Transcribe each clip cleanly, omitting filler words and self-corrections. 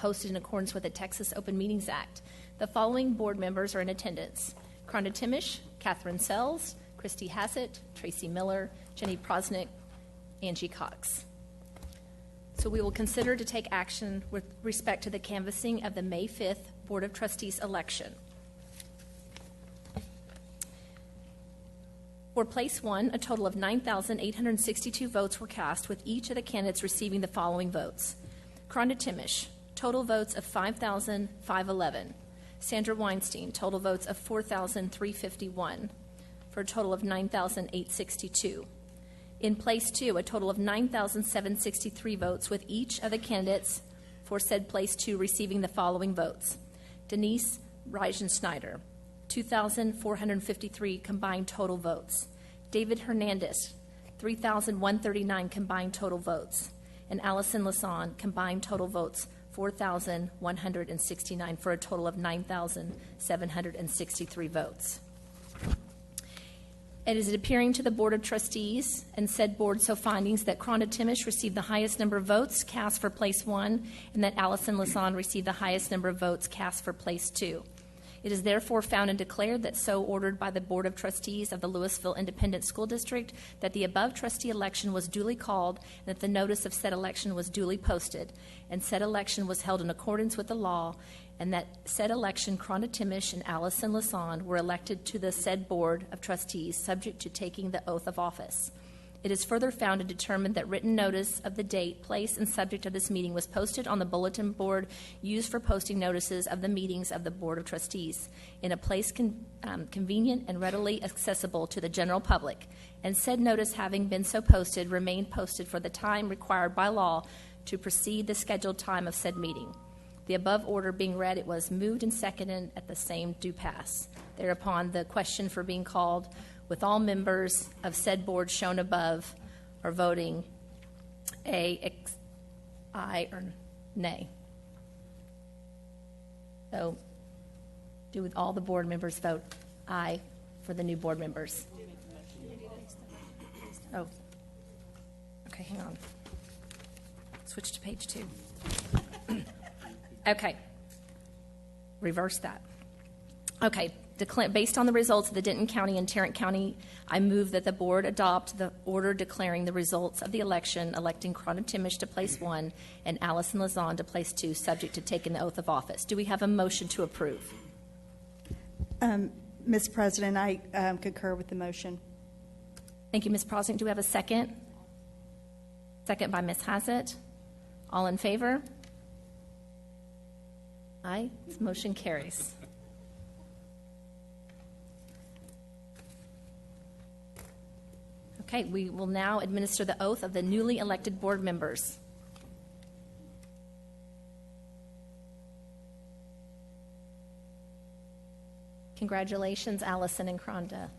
posted in accordance with the Texas Open Meetings Act. The following board members are in attendance: Kronda Timish, Catherine Sells, Christy Hassett, Tracy Miller, Jenny Prosnick, Angie Cox. So we will consider to take action with respect to the canvassing of the May 5th Board of Trustees election. For place 1, a total of 9,862 votes were cast, with each of the candidates receiving the following votes: Kronda Timish, total votes of 5,511. Sandra Weinstein, total votes of 4,351, for a total of 9,862. In place 2, a total of 9,763 votes, with each of the candidates for said place 2 receiving the following votes: Denise Reisenschneider, 2,453 combined total votes. David Hernandez, 3,139 combined total votes. And Allison Lasan, combined total votes, 4,169, for a total of 9,763 votes. It is appearing to the Board of Trustees and said board so findings that Kronda Timish received the highest number of votes cast for place 1, and that Allison Lasan received the highest number of votes cast for place 2. It is therefore found and declared that so ordered by the Board of Trustees of the Lewisville Independent School District, that the above trustee election was duly called, and that the notice of said election was duly posted, and said election was held in accordance with the law, and that said election Kronda Timish and Allison Lasan were elected to the said Board of Trustees, subject to taking the oath of office. It is further found and determined that written notice of the date, place, and subject of this meeting was posted on the bulletin board used for posting notices of the meetings of the Board of Trustees in a place convenient and readily accessible to the general public, and said notice having been so posted remained posted for the time required by law to precede the scheduled time of said meeting. The above order being read, it was moved and seconded at the same do pass. Thereupon, the question for being called, with all members of said board shown above are voting aye, or nay. So, do all the board members vote aye for the new board members? Oh, okay, hang on. Switch to page 2. Okay, reverse that. Okay, based on the results of the Denton County and Tarrant County, I move that the board adopt the order declaring the results of the election, electing Kronda Timish to place 1 and Allison Lasan to place 2, subject to taking the oath of office. Do we have a motion to approve? Ms. President, I concur with the motion. Thank you, Ms. Prosnick. Do we have a second? Second by Ms. Hassett. All in favor? Aye. This motion carries. Okay, we will now administer the oath of the newly elected board members. Congratulations, Allison and Kronda.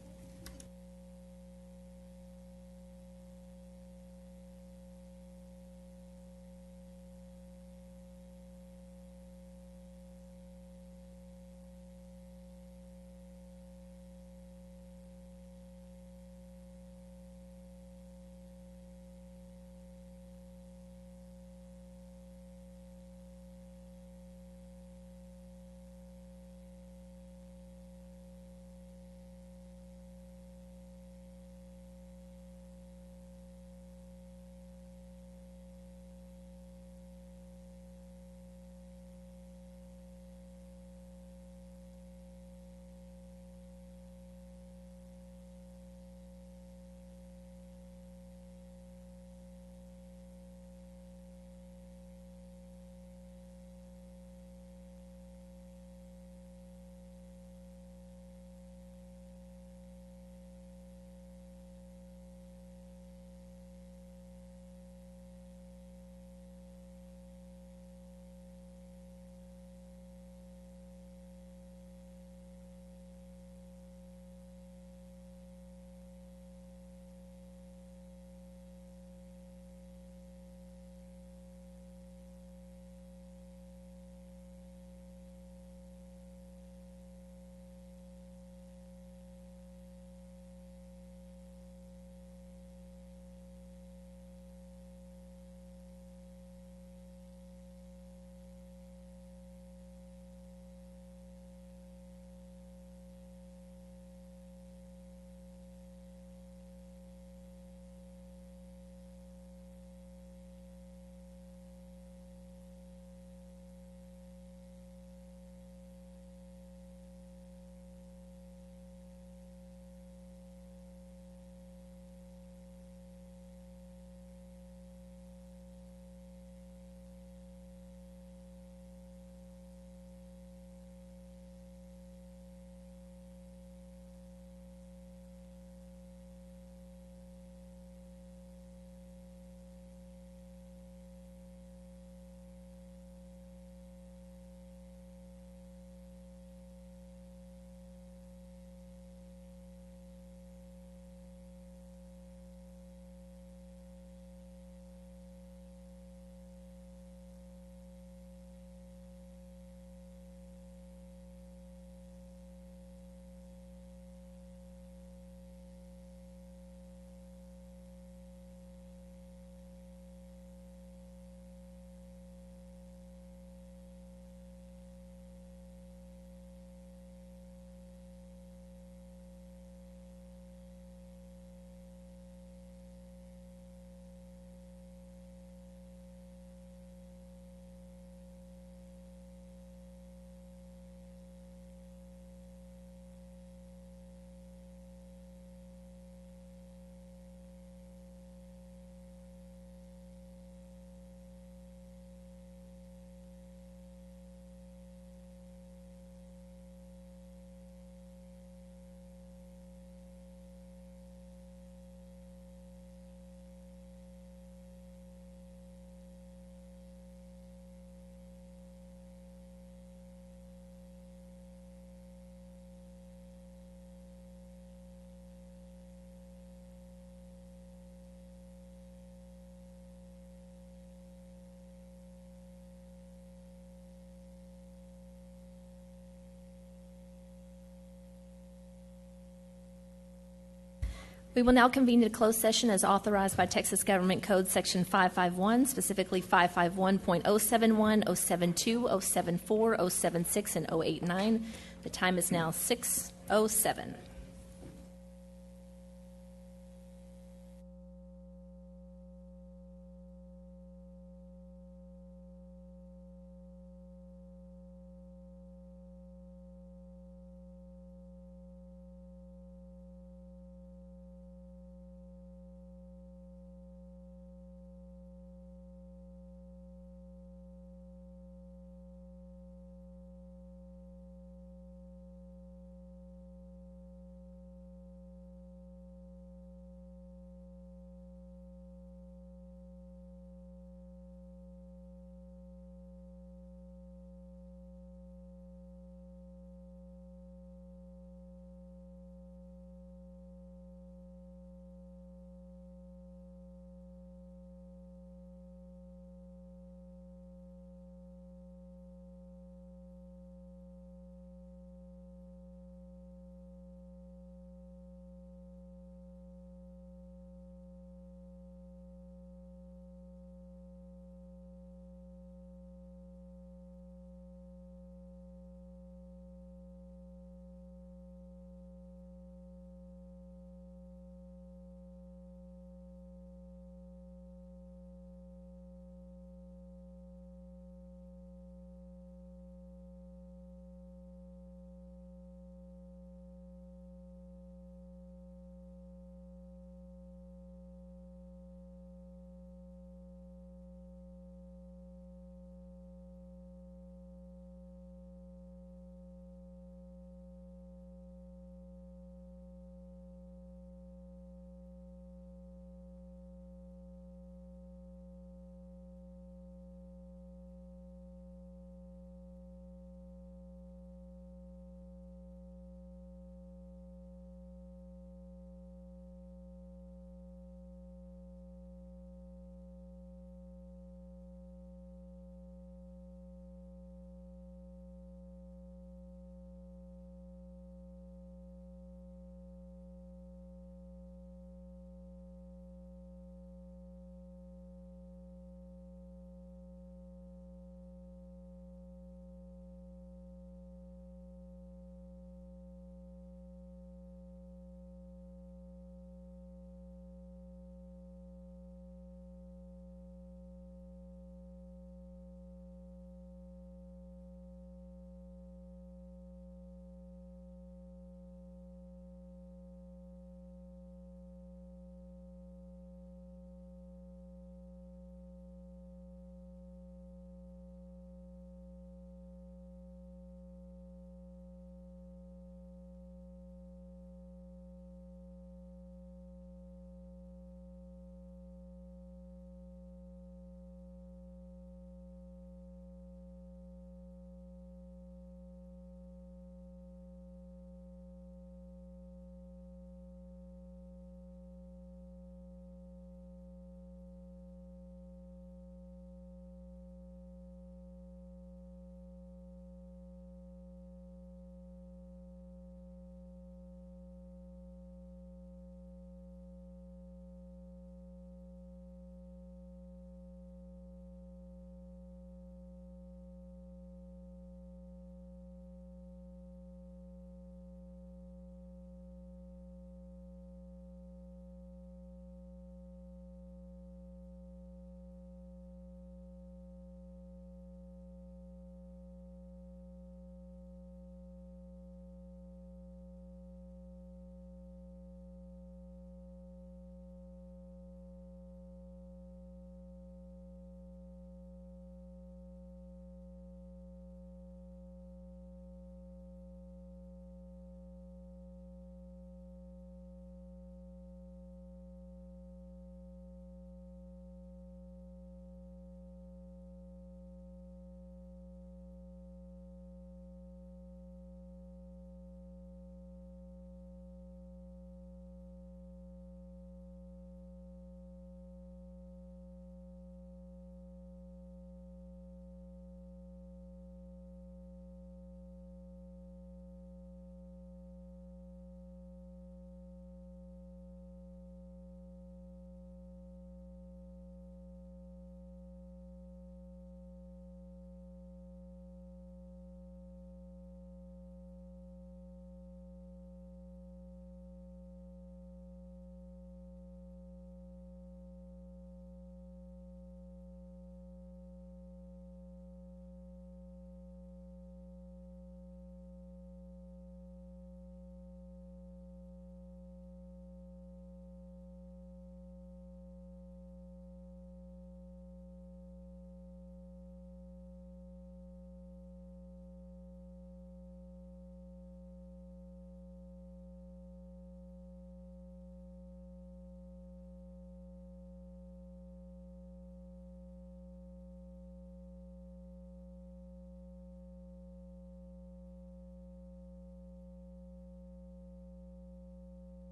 We will now convene a closed session as authorized by Texas Government Code Section 551, specifically 551.071, 072, 074, 076, and 089. The time is now 6:07.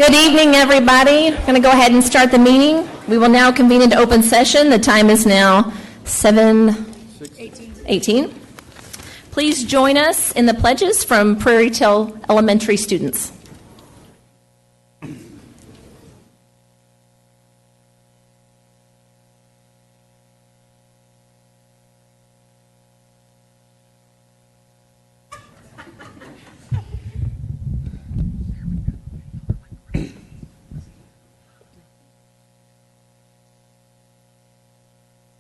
Good evening, everybody. I'm going to go ahead and start the meeting. We will now convene into open session. The time is now 7:18. Please join us in the pledges from Prairie Hill Elementary students.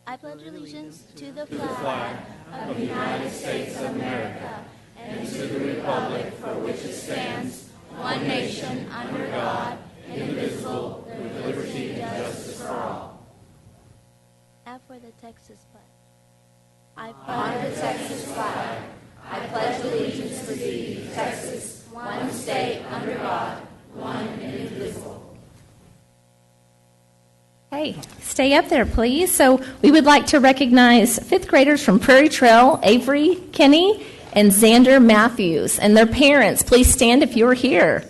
I pledge allegiance to the flag of the United States of America and to the republic for which it stands, one nation, under God, indivisible, with liberty and justice for all. And for the Texas flag. I honor the Texas flag. I pledge allegiance to thee, Texas, one state, under God, one and indivisible. Hey, stay up there, please. So we would like to recognize fifth graders from Prairie Trail, Avery Kenny and Xander Matthews, and their parents. Please stand if you're here.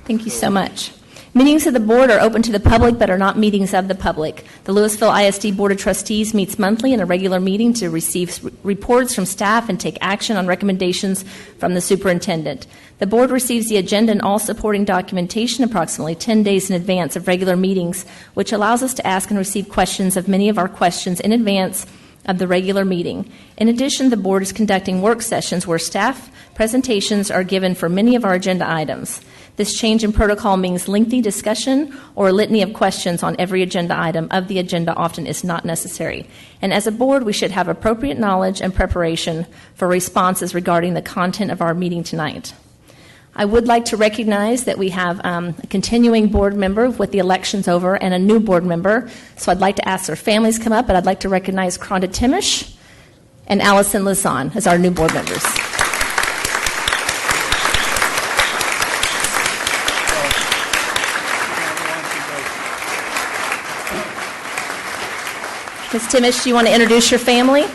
Thank you so much. Meetings of the board are open to the public but are not meetings of the public. The Lewisville ISD Board of Trustees meets monthly in a regular meeting to receive reports from staff and take action on recommendations from the superintendent. The board receives the agenda and all supporting documentation approximately 10 days in advance of regular meetings, which allows us to ask and receive questions of many of our questions in advance of the regular meeting. In addition, the board is conducting work sessions where staff presentations are given for many of our agenda items. This change in protocol means lengthy discussion or a litany of questions on every agenda item of the agenda often is not necessary. And as a board, we should have appropriate knowledge and preparation for responses regarding the content of our meeting tonight. I would like to recognize that we have a continuing board member with the elections over and a new board member. So I'd like to ask their families to come up, but I'd like to recognize Rhonda Timish and Allison Lisan as our new board members. Ms. Timish, do you want to introduce your family?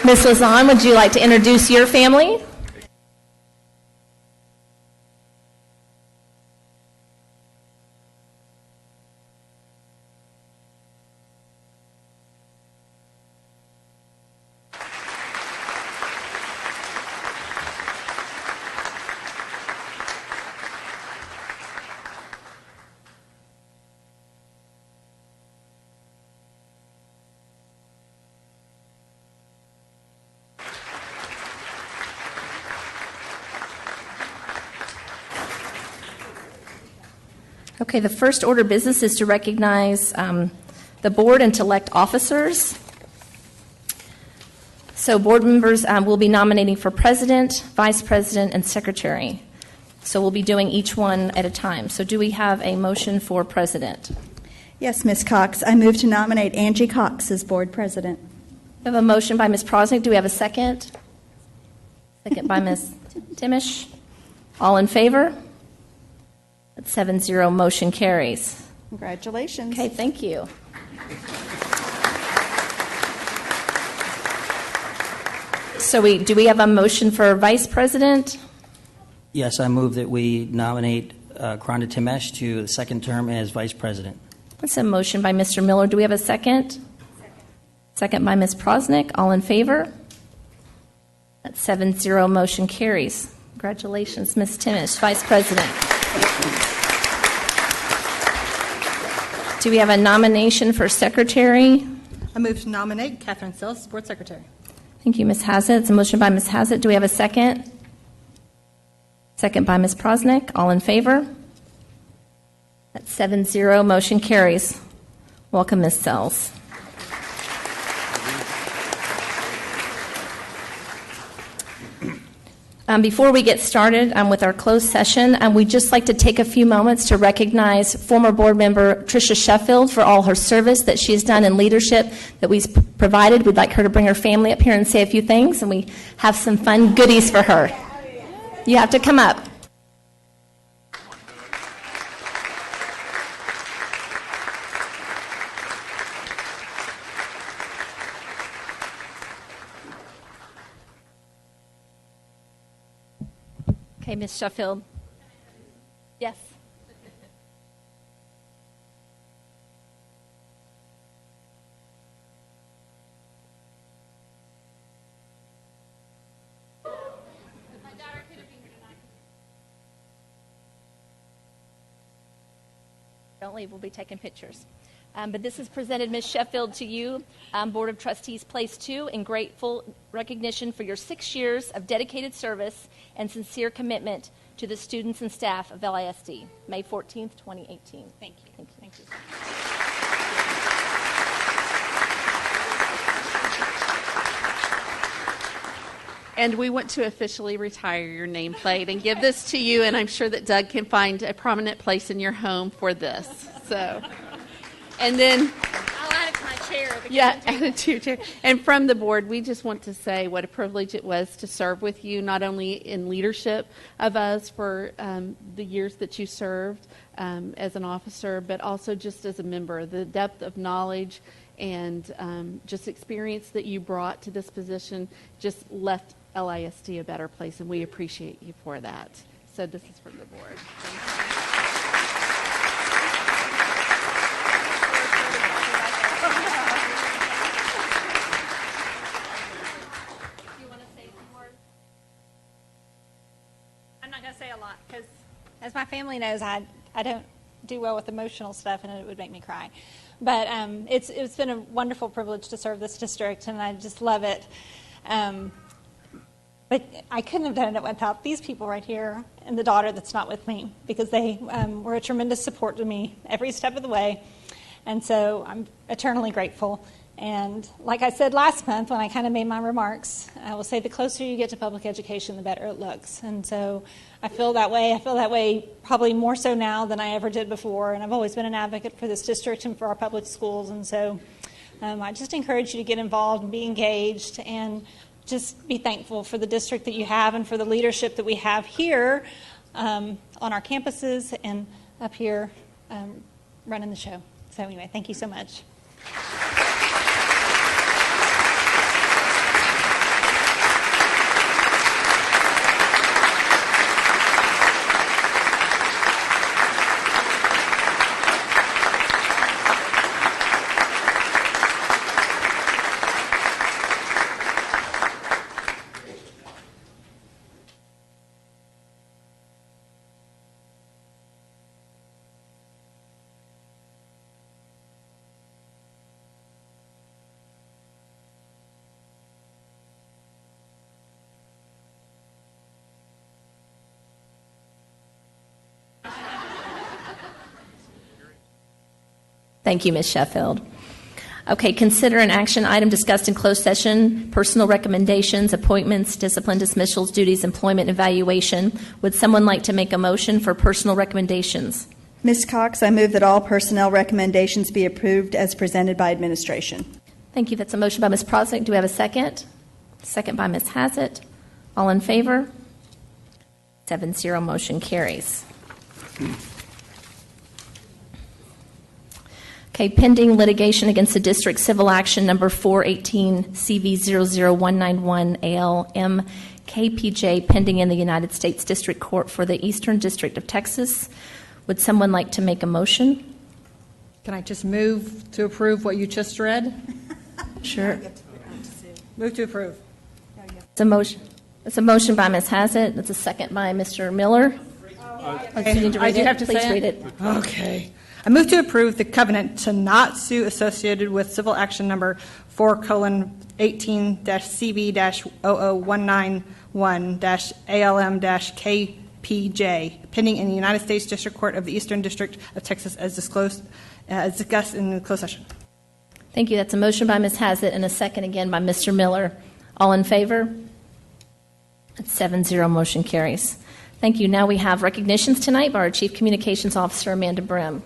Ms. Lisan, would you like to introduce your family? Okay, the first order of business is to recognize the board and to elect officers. So board members will be nominating for president, vice president, and secretary. So we'll be doing each one at a time. So do we have a motion for president? Yes, Ms. Cox. I move to nominate Angie Cox as board president. We have a motion by Ms. Prosnick. Do we have a second? Second by Ms. Timish. All in favor? That's 7-0. Motion carries. Congratulations. Okay, thank you. So do we have a motion for vice president? Yes, I move that we nominate Rhonda Timish to the second term as vice president. That's a motion by Mr. Miller. Do we have a second? Second by Ms. Prosnick. All in favor? That's 7-0. Motion carries. Congratulations, Ms. Timish, vice president. Do we have a nomination for secretary? I move to nominate Catherine Sells as Board Secretary. Thank you, Ms. Hassett. It's a motion by Ms. Hassett. Do we have a second? Second by Ms. Prosnick. All in favor? That's 7-0. Motion carries. Welcome, Ms. Sells. Before we get started with our closed session, we'd just like to take a few moments to recognize former board member Tricia Sheffield for all her service that she has done in leadership that we've provided. We'd like her to bring her family up here and say a few things, and we have some fun goodies for her. You have to come up. Okay, Ms. Sheffield. Yes. Don't leave. We'll be taking pictures. But this has presented Ms. Sheffield to you, Board of Trustees Place 2, in grateful recognition for your 6 years of dedicated service and sincere commitment to the students and staff of LISD. May 14th, 2018. Thank you. Thank you. And we want to officially retire your nameplate and give this to you, and I'm sure that Doug can find a prominent place in your home for this. So, and then I'll add it to my chair. yeah, add it to your chair. And from the board, we just want to say what a privilege it was to serve with you, not only in leadership of us for the years that you served as an officer, but also just as a member. The depth of knowledge and just experience that you brought to this position just left LISD a better place, and we appreciate you for that. So this is from the board. I'm not going to say a lot because, as my family knows, I don't do well with emotional stuff, and it would make me cry. But it's been a wonderful privilege to serve this district, and I just love it. But I couldn't have done it without these people right here and the daughter that's not with me, because they were a tremendous support to me every step of the way. And so I'm eternally grateful. And like I said last month when I kind of made my remarks, I will say the closer you get to public education, the better it looks. And so I feel that way. I feel that way probably more so now than I ever did before. And I've always been an advocate for this district and for our public schools. And so I just encourage you to get involved and be engaged and just be thankful for the district that you have and for the leadership that we have here on our campuses and up here running the show. So anyway, thank you so much. Thank you, Ms. Sheffield. Okay, consider an action item discussed in closed session, personal recommendations, appointments, discipline, dismissals, duties, employment, evaluation. Would someone like to make a motion for personal recommendations? Ms. Cox, I move that all personnel recommendations be approved as presented by administration. Thank you. That's a motion by Ms. Prosnick. Do we have a second? Second by Ms. Hassett. All in favor? 7-0. Motion carries. Okay, pending litigation against the district, civil action number 418 CV00191 ALM KPJ pending in the United States District Court for the Eastern District of Texas. Would someone like to make a motion? Can I just move to approve what you just read? Sure. Move to approve. It's a motion. It's a motion by Ms. Hassett. It's a second by Mr. Miller. Okay, You need to I read do it. have to Please say read it. Okay. I move to approve the covenant to not sue associated with civil action number 4:18-CB-00-191-ALM-KPJ, pending in the United States District Court of the Eastern District of Texas as discussed in the closed session. Thank you. That's a motion by Ms. Hazzett and a second again by Mr. Miller. All in favor? That's 7-0. Motion carries. Thank you. Now we have recognitions tonight by our Chief Communications Officer, Amanda Brim.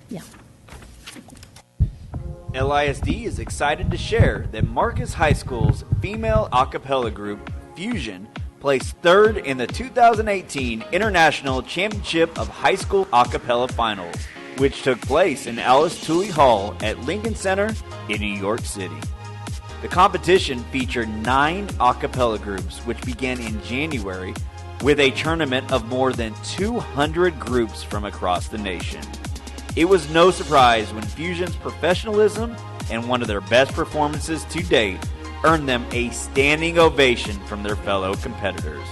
Yeah. LISD is excited to share that Marcus High School's female a cappella group, Fusion, placed third in the 2018 International Championship of High School a cappella Finals, which took place in Alice Tooley Hall at Lincoln Center in New York City. The competition featured 9 a cappella groups, which began in January with a tournament of more than 200 groups from across the nation. It was no surprise when Fusion's professionalism and one of their best performances to date earned them a standing ovation from their fellow competitors.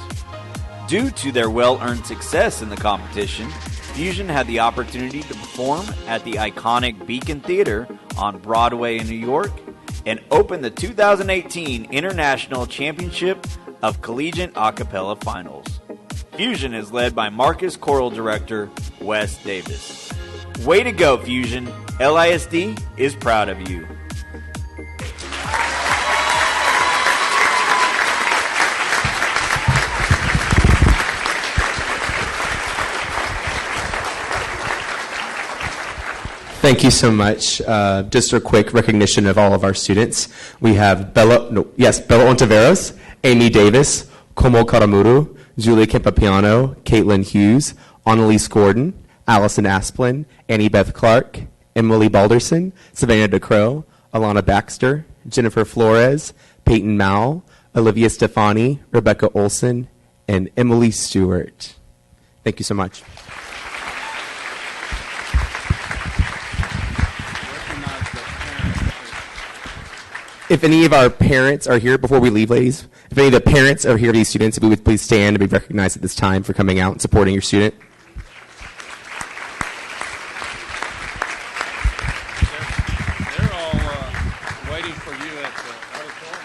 Due to their well-earned success in the competition, Fusion had the opportunity to perform at the iconic Beacon Theater on Broadway in New York and open the 2018 International Championship of Collegiate a cappella Finals. Fusion is led by Marcus Choral Director Wes Davis. Way to go, Fusion! LISD is proud of you. Thank you so much. Just a quick recognition of all of our students. We have Bella Ontiveros, Amy Davis, Como Karamuru, Julie Kempapiano, Caitlin Hughes, Annalise Gordon, Allison Asplin, Annie Beth Clark, Emily Balderson, Savannah DeCrow, Alana Baxter, Jennifer Flores, Peyton Mao, Olivia Stefani, Rebecca Olson, and Emily Stewart. Thank you so much. If any of our parents are here, before we leave, ladies, if any of the parents are here, these students, if we would please stand and be recognized at this time for coming out and supporting your student. They're all waiting for you at the auditorium.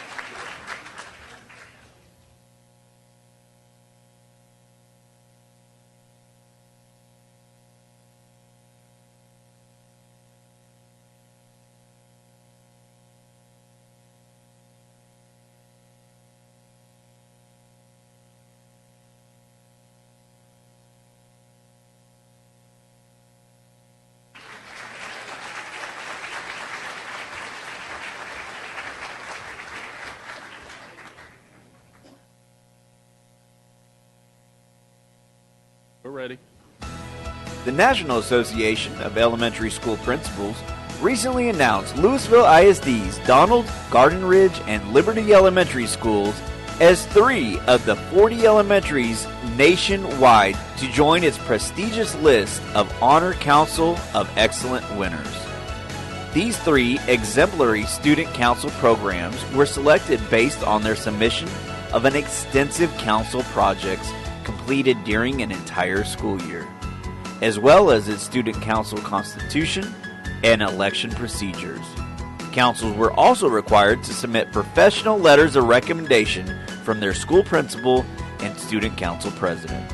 We're ready. The National Association of Elementary School Principals recently announced Lewisville ISD's Donald, Garden Ridge, and Liberty Elementary Schools as 3 of the 40 elementaries nationwide to join its prestigious list of Honor Council of Excellent winners. These 3 exemplary student council programs were selected based on their submission of an extensive council projects completed during an entire school year, as well as its student council constitution and election procedures. Councils were also required to submit professional letters of recommendation from their school principal and student council president.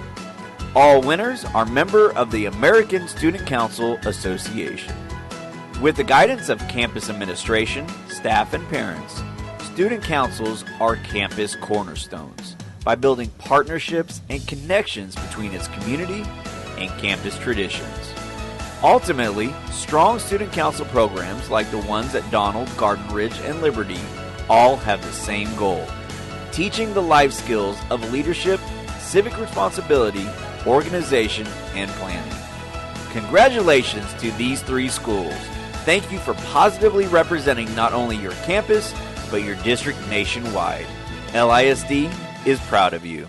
All winners are members of the American Student Council Association. With the guidance of campus administration, staff, and parents, student councils are campus cornerstones by building partnerships and connections between its community and campus traditions. Ultimately, strong student council programs like the ones at Donald, Garden Ridge, and Liberty all have the same goal: teaching the life skills of leadership, civic responsibility, organization, and planning. Congratulations to these 3 schools. Thank you for positively representing not only your campus, but your district nationwide. LISD is proud of you.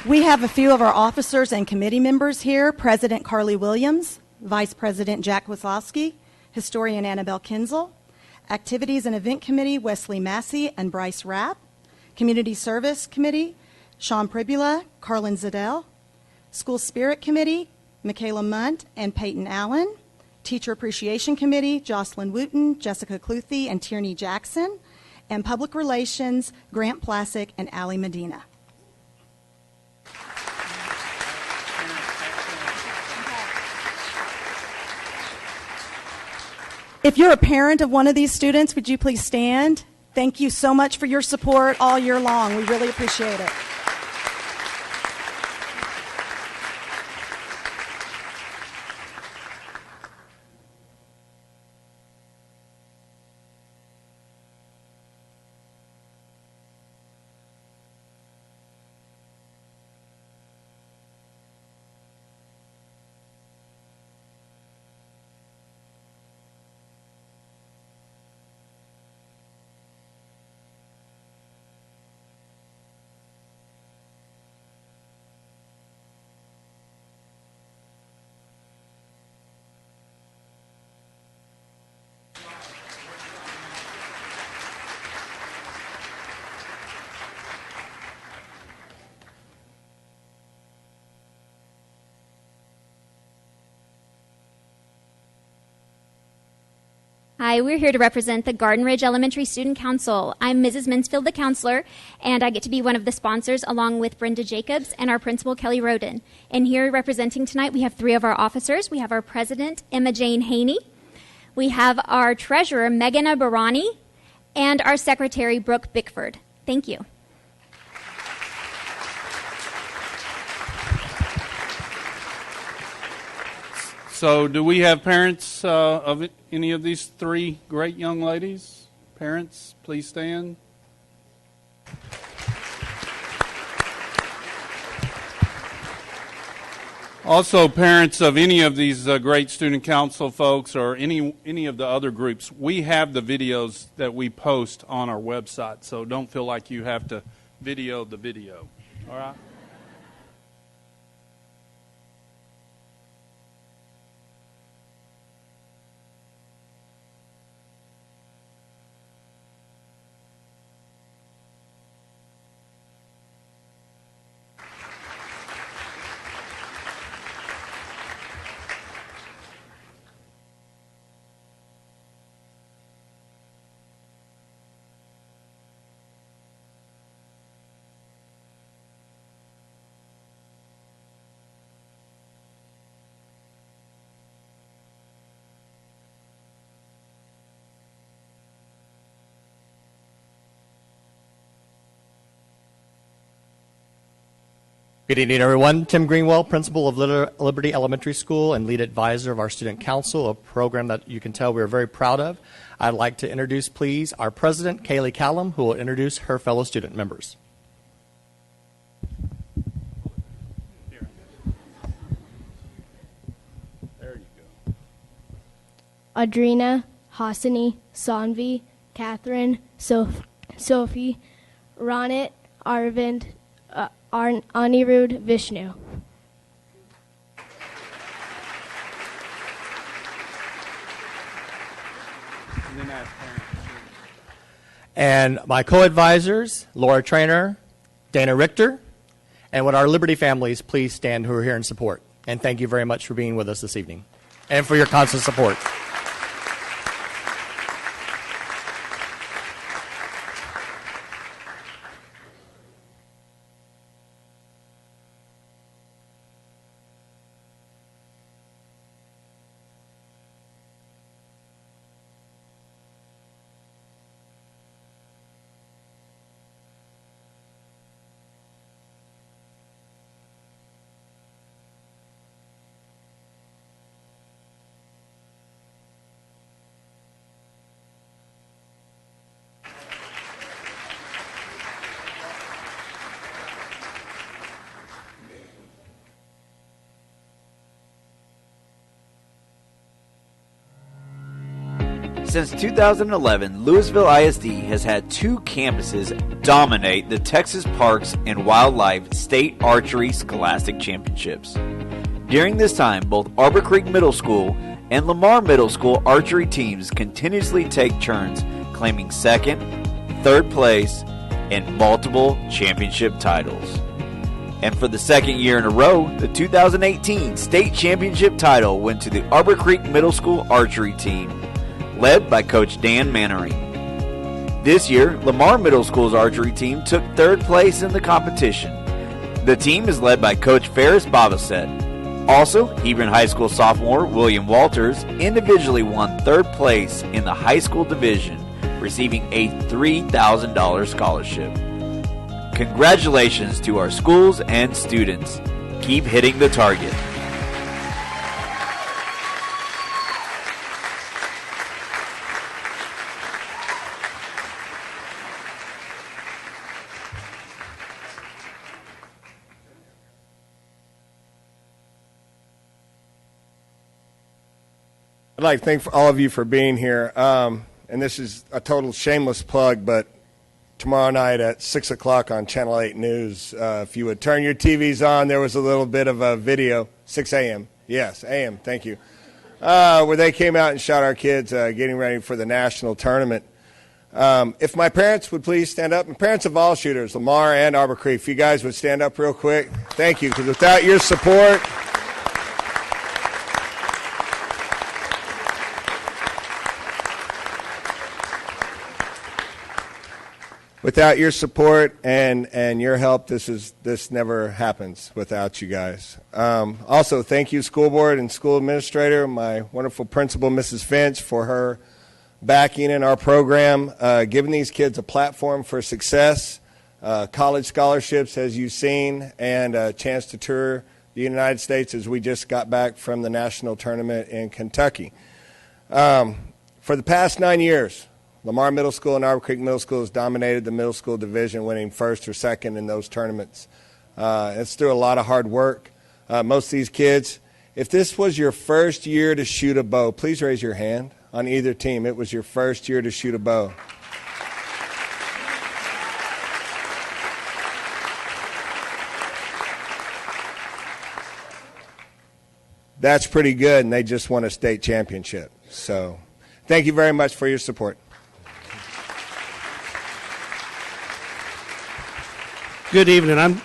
We have a few of our officers and committee members here. President Carly Williams, Vice President Jack Waslowski, Historian Annabelle Kinzel. Activities and Event Committee, Wesley Massey and Bryce Rapp. Community Service Committee, Sean Pribula, Carlin Zadell. School Spirit Committee, Michaela Munt and Peyton Allen. Teacher Appreciation Committee, Jocelyn Wooten, Jessica Cluthy, and Tierney Jackson. And Public Relations, Grant Plassick and Allie Medina. If you're a parent of one of these students, would you please stand? Thank you so much for your support all year long. We really appreciate it. Hi, we're here to represent the Garden Ridge Elementary Student Council. I'm Mrs. Mansfield, the counselor, and I get to be one of the sponsors along with Brenda Jacobs and our principal, Kelly Roden. And here representing tonight, we have three of our officers. We have our president, Emma Jane Haney. We have our treasurer, Meghana Barani, and our secretary, Brooke Bickford. Thank you. So do we have parents of any of these three great young ladies? Parents, please stand. Also, parents of any of these great student council folks or any of the other groups, we have the videos that we post on our website, so don't feel like you have to video the video. All right? Good evening, everyone. Tim Greenwell, principal of Liberty Elementary School and lead advisor of our student council, a program that you can tell we're very proud of. I'd like to introduce, please, our president, Kaylee Callum, who will introduce her fellow student members. There you go. Adrina, Hasani, Sanvi, Catherine, Sophie, Ronit, Arvind, Anirudh, Vishnu. And my co-advisors, Laura Trainer, Dana Richter, and would our Liberty families please stand who are here in support. And thank you very much for being with us this evening and for your constant support. Since 2011, Lewisville ISD has had two campuses dominate the Texas Parks and Wildlife State Archery Scholastic Championships. During this time, both Arbor Creek Middle School and Lamar Middle School archery teams continuously take turns claiming second, third place, and multiple championship titles. And for the second year in a row, the 2018 state championship title went to the Arbor Creek Middle School archery team, led by Coach Dan Mannering. This year, Lamar Middle School's archery team took third place in the competition. The team is led by Coach Ferris Babaset. Also, Hebron High School sophomore William Walters individually won third place in the high school division, receiving a $3,000 scholarship. Congratulations to our schools and students. Keep hitting the target. I'd like to thank all of you for being here. And this is a total shameless plug, but tomorrow night at 6 o'clock on Channel 8 News, if you would turn your TVs on, there was a little bit of a video, 6 a.m. Yes, a.m., thank you, where they came out and shot our kids getting ready for the national tournament. If my parents would please stand up, and parents of all shooters, Lamar and Arbor Creek, if you guys would stand up real quick. Thank you, because without your support, and your help, this never happens without you guys. Also, thank you, school board and school administrator, my wonderful principal, Mrs. Finch, for her backing in our program, giving these kids a platform for success, college scholarships, as you've seen, and a chance to tour the United States as we just got back from the national tournament in Kentucky. For the past 9 years, Lamar Middle School and Arbor Creek Middle School has dominated the middle school division, winning first or second in those tournaments. It's through a lot of hard work. Most of these kids, if this was your first year to shoot a bow, please raise your hand on either team. It was your first year to shoot a bow. That's pretty good, and they just won a state championship. So thank you very much for your support. Good evening.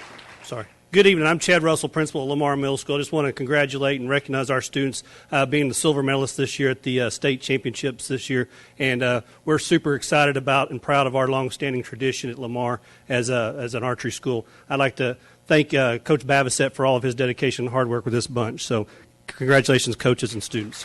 Good evening. I'm Chad Russell, principal at Lamar Middle School. I just want to congratulate and recognize our students being the silver medalists this year at the state championships this year. And we're super excited about and proud of our long-standing tradition at Lamar as an archery school. I'd like to thank Coach Babaset for all of his dedication and hard work with this bunch. So congratulations, coaches and students.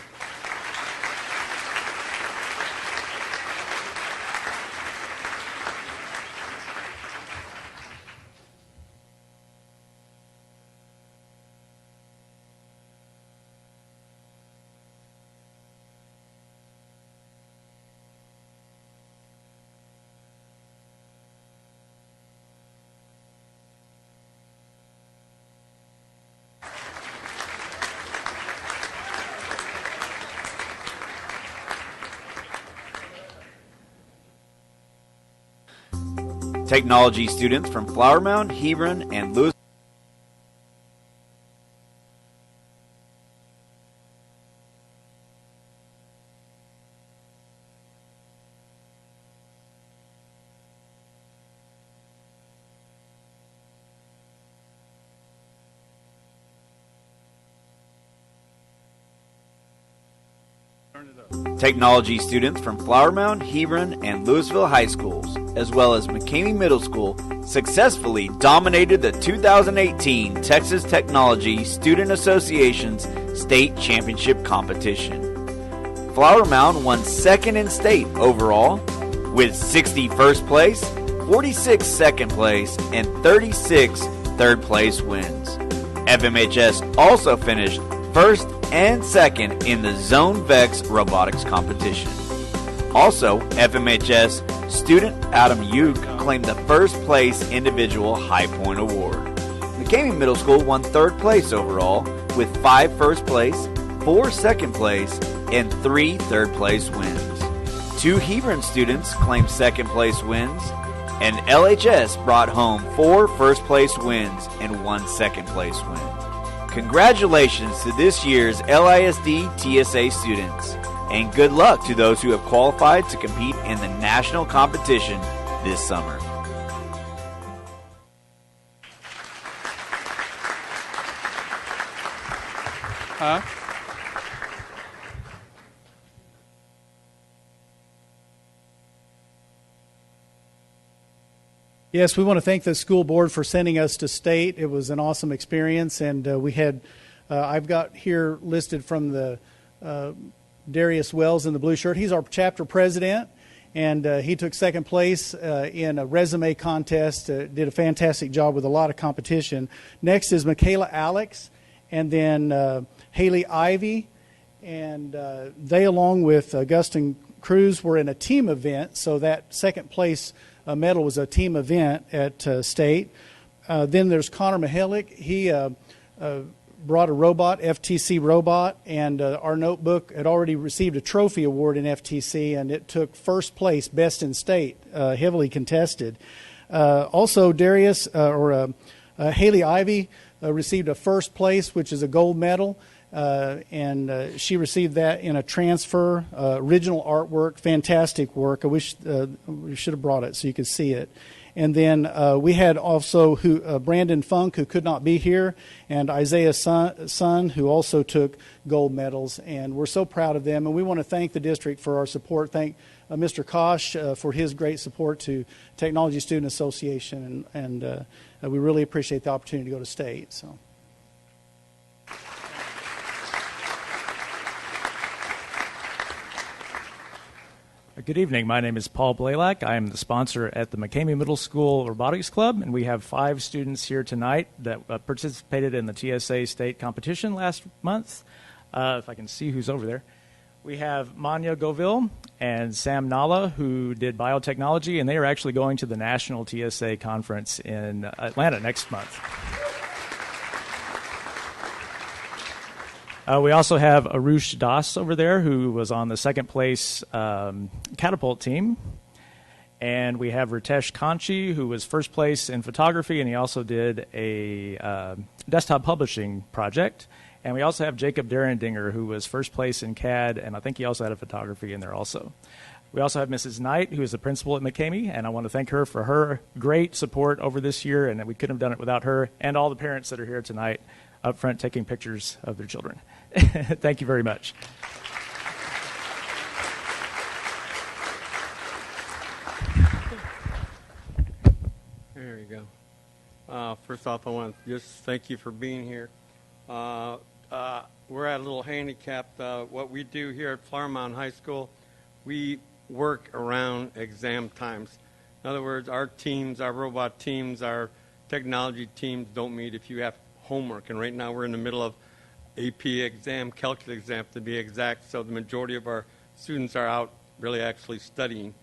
Technology students from Flower Mound, Hebron, and Lewisville. Technology students from Flower Mound, Hebron, and Lewisville High Schools, as well as McCamey Middle School, successfully dominated the 2018 Texas Technology Student Association's State Championship competition. Flower Mound won second in state overall, with 60 first place, 46 second place, and 36 third place wins. FMHS also finished first and second in the Zone Vex robotics competition. Also, FMHS student Adam Uke claimed the first place individual High Point Award. McCamey Middle School won third place overall with 5 first place, 4 second place, and 3 third place wins. 2 Hebron students claimed second place wins, and LHS brought home 4 first place wins and 1 second place win. Congratulations to this year's LISD TSA students, and good luck to those who have qualified to compete in the national competition this summer. Huh? Yes, we want to thank the school board for sending us to state. It was an awesome experience, and we had, I've got here listed from the Darius Wells in the blue shirt. He's our chapter president, and he took second place in a resume contest, did a fantastic job with a lot of competition. Next is Michaela Alex, and then Haley Ivy, and they, along with Augustin Cruz, were in a team event, so that second place medal was a team event at state. Then there's Connor Mihalik. He brought a robot, FTC robot, and our notebook had already received a trophy award in FTC, and it took first place, best in state, heavily contested. Also, Haley Ivy received a first place, which is a gold medal. And she received that in a transfer, original artwork, fantastic work. I wish we should have brought it so you could see it. And then we had also Brandon Funk, who could not be here, and Isaiah Sun, who also took gold medals. And we're so proud of them. And we want to thank the district for our support. Thank Mr. Kosh for his great support to Technology Student Association. And we really appreciate the opportunity to go to state. So. Good evening. My name is Paul Blaylock. I am the sponsor at the McCamey Middle School Robotics Club, and we have 5 students here tonight that participated in the TSA state competition last month. If I can see who's over there. We have Manya Govil and Sam Nalla, who did biotechnology, and they are actually going to the National TSA conference in Atlanta next month. We also have Arush Das over there, who was on the second place catapult team. And we have Ritesh Kanchi, who was first place in photography, and he also did a desktop publishing project. And we also have Jacob Derendinger, who was first place in CAD, and I think he also had a photography in there also. We also have Mrs. Knight, who is the principal at McCamey, and I want to thank her for her great support over this year, and we couldn't have done it without her, and all the parents that are here tonight up front taking pictures of their children. Thank you very much. There you go. First off, I want to just thank you for being here. We're at a little handicapped. What we do here at Flower Mound High School, we work around exam times. In other words, our teams, our robot teams, our technology teams don't meet if you have homework. And right now we're in the middle of AP exam, calculus exam to be exact, so the majority of our students are out really actually studying.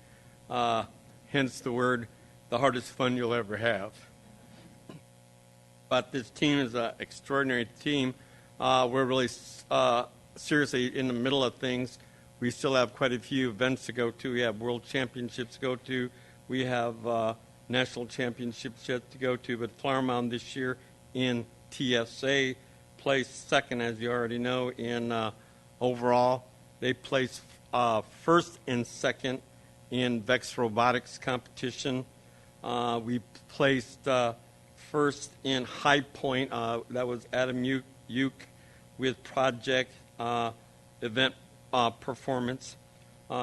Hence the word, the hardest fun you'll ever have. But this team is an extraordinary team. We're really seriously in the middle of things. We still have quite a few events to go to. We have world championships to go to. We have national championships yet to go to. But Flower Mound this year in TSA placed second, as you already know, in overall. They placed first and second in VEX robotics competition. We placed first in High Point. That was Adam Uke with project event performance.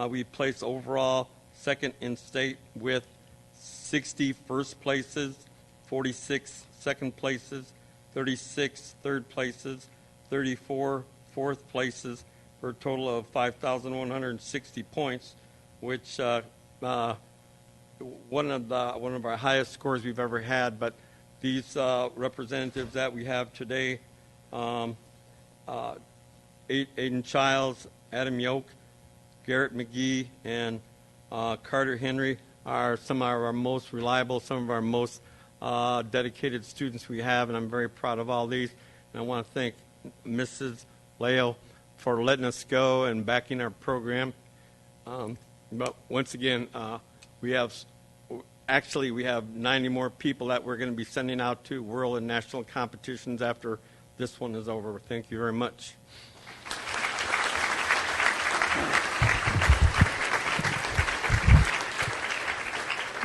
We placed overall second in state with 60 first places, 46 second places, 36 third places, 34 fourth places, for a total of 5,160 points, which one of our highest scores we've ever had. But these representatives that we have today, Aiden Childs, Adam Yoke, Garrett McGee, and Carter Henry are some of our most reliable, some of our most dedicated students we have, and I'm very proud of all these. And I want to thank Mrs. Leo for letting us go and backing our program. But once again, we have 90 more people that we're going to be sending out to world and national competitions after this one is over. Thank you very much.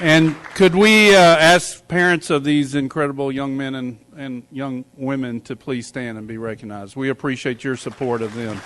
And could we ask parents of these incredible young men and young women to please stand and be recognized? We appreciate your support of them.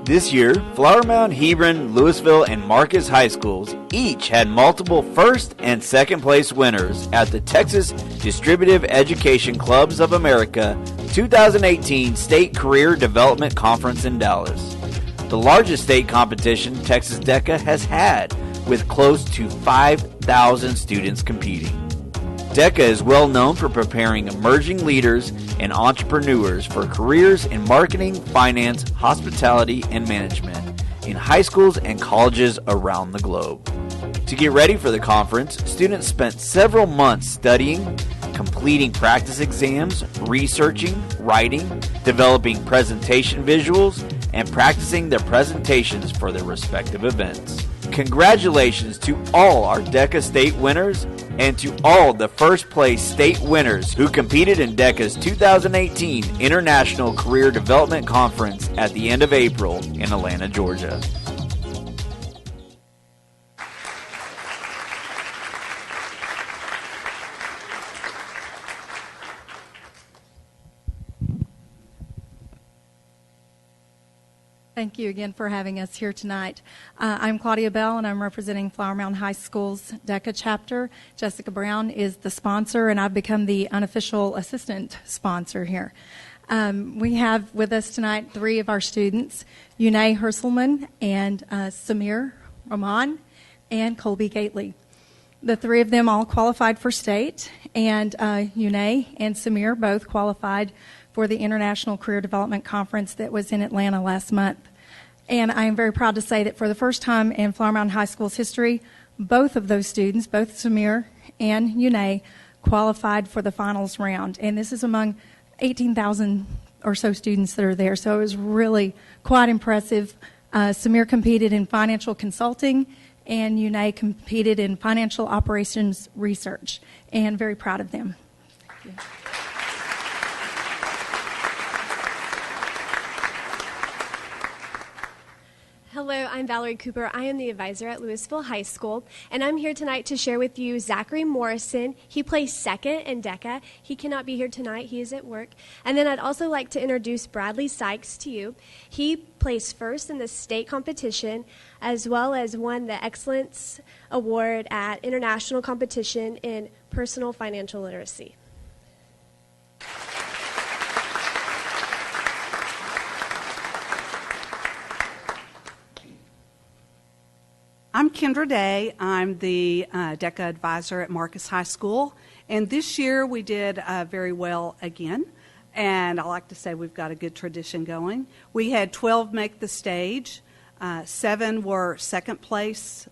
This year, Flower Mound, Hebron, Lewisville, and Marcus High Schools each had multiple first and second place winners at the Texas Distributive Education Clubs of America 2018 State Career Development Conference in Dallas. The largest state competition Texas DECA has had, with close to 5,000 students competing. DECA is well known for preparing emerging leaders and entrepreneurs for careers in marketing, finance, hospitality, and management in high schools and colleges around the globe. To get ready for the conference, students spent several months studying, completing practice exams, researching, writing, developing presentation visuals, and practicing their presentations for their respective events. Congratulations to all our DECA state winners and to all the first place state winners who competed in DECA's 2018 International Career Development Conference at the end of April in Atlanta, Georgia. Thank you again for having us here tonight. I'm Claudia Bell, and I'm representing Flower Mound High School's DECA chapter. Jessica Brown is the sponsor, and I've become the unofficial assistant sponsor here. We have with us tonight three of our students, Yunay Herselman and Samir Rahman and Colby Gately. The three of them all qualified for state, and Yunay and Samir both qualified for the International Career Development Conference that was in Atlanta last month. And I am very proud to say that for the first time in Flower Mound High School's history, both of those students, both Samir and Yunay, qualified for the finals round. And this is among 18,000 or so students that are there. So it was really quite impressive. Samir competed in financial consulting, and Yunay competed in financial operations research. And very proud of them. Thank you. Hello, I'm Valerie Cooper. I am the advisor at Lewisville High School, and I'm here tonight to share with you Zachary Morrison. He placed second in DECA. He cannot be here tonight. He is at work. And then I'd also like to introduce Bradley Sykes to you. He placed first in the state competition, as well as won the Excellence Award at International Competition in Personal Financial Literacy. I'm Kendra Day. I'm the DECA advisor at Marcus High School. And this year we did very well again. And I like to say we've got a good tradition going. We had 12 make the stage. 7 were second place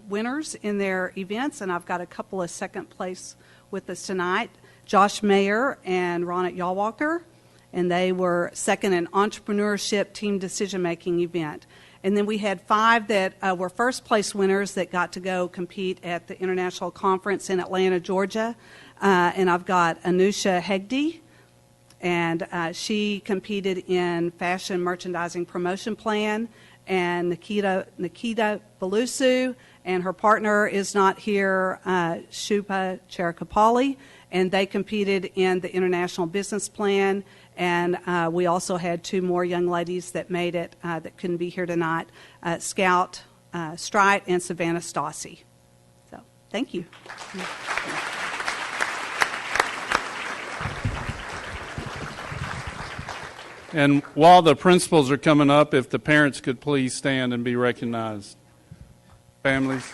winners in their events. And I've got a couple of second place with us tonight. Josh Mayer and Ronit Yalwalker. And they were second in entrepreneurship team decision-making event. And then we had 5 that were first place winners that got to go compete at the International Conference in Atlanta, Georgia. And I've got Anusha Hegde, and she competed in fashion merchandising promotion plan. and Nikita Belusu, and her partner is not here, Shupa Cherakapali, and they competed in the International Business Plan. And we also had two more young ladies that made it that couldn't be here tonight, Scout Strite and Savannah Stassi. So, thank you. And while the principals are coming up, if the parents could please stand and be recognized. Families.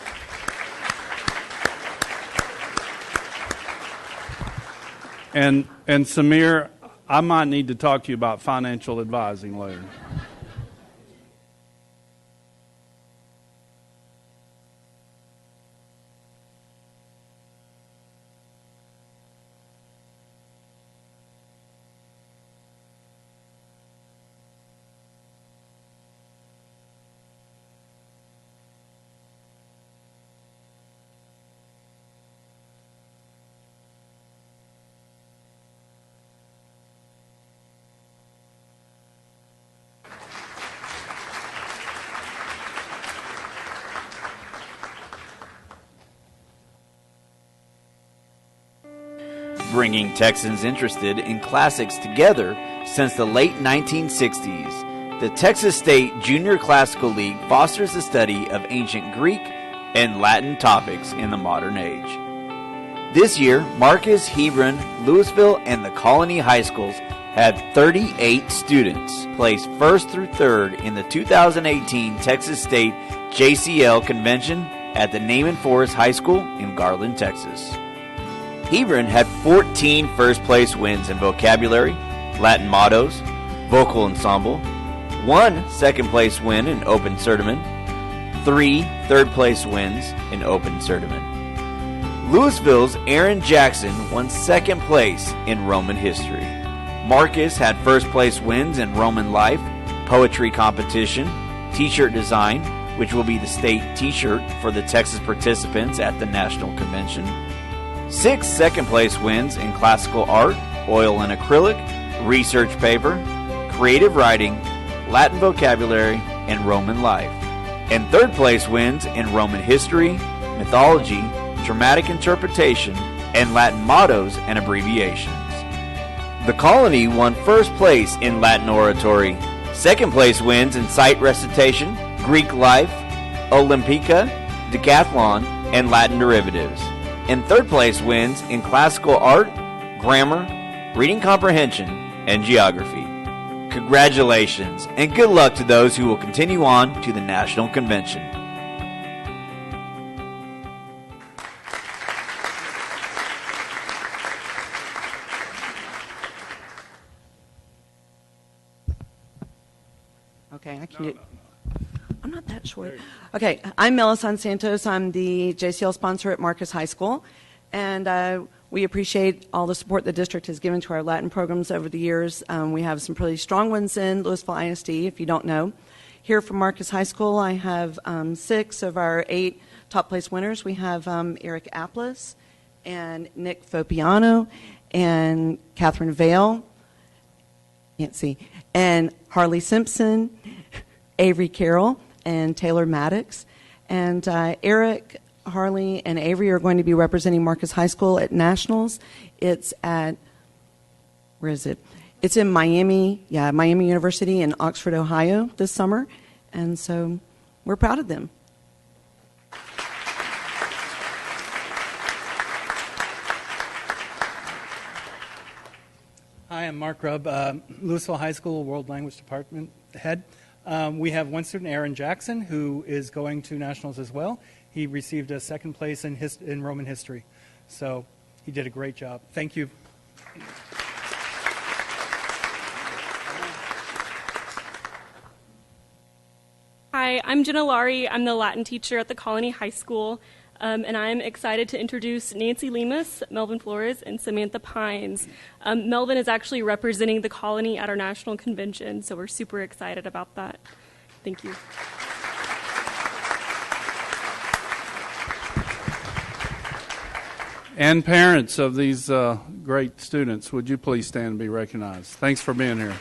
And Samir, I might need to talk to you about financial advising later. Bringing Texans interested in classics together since the late 1960s, the Texas State Junior Classical League fosters the study of ancient Greek and Latin topics in the modern age. This year, Marcus, Hebron, Lewisville, and the Colony High Schools had 38 students place first through third in the 2018 Texas State JCL Convention at the Naaman Forest High School in Garland, Texas. Hebron had 14 first-place wins in vocabulary, Latin mottos, vocal ensemble, 1 second-place win in open sermon, 3 third-place wins in open sermon. Lewisville's Aaron Jackson won second place in Roman history. Marcus had first-place wins in Roman life, poetry competition, t-shirt design, which will be the state t-shirt for the Texas participants at the National Convention, 6 second-place wins in classical art, oil and acrylic, research paper, creative writing, Latin vocabulary, and Roman life, and third-place wins in Roman history, mythology, dramatic interpretation, and Latin mottos and abbreviations. The Colony won first place in Latin oratory, second-place wins in sight recitation, Greek life, Olympica, decathlon, and Latin derivatives, and third-place wins in classical art, grammar, reading comprehension, and geography. Congratulations, and good luck to those who will continue on to the National Convention. Okay, I can get... I'm not that short. Okay, I'm Melisande Santos. I'm the JCL sponsor at Marcus High School, and we appreciate all the support the district has given to our Latin programs over the years. We have some pretty strong ones in Lewisville ISD, if you don't know. Here from Marcus High School, I have 6 of our 8 top place winners. We have Eric Apples and Nick Fopiano and Catherine Vale, can't see, and Harley Simpson, Avery Carroll, and Taylor Maddox. And Eric, Harley, and Avery are going to be representing Marcus High School at Nationals. It's at, where is it? It's in Miami University in Oxford, Ohio this summer. And so we're proud of them. Hi, I'm Mark Rubb, Lewisville High School World Language Department head. We have one student, Aaron Jackson, who is going to nationals as well. He received a second place in Roman history. So he did a great job. Thank you. Hi, I'm Jenna Laurie. I'm the Latin teacher at the Colony High School. And I'm excited to introduce Nancy Lemus, Melvin Flores, and Samantha Pines. Melvin is actually representing the Colony at our national convention, so we're super excited about that. Thank you. And parents of these great students, would you please stand and be recognized? Thanks for being here.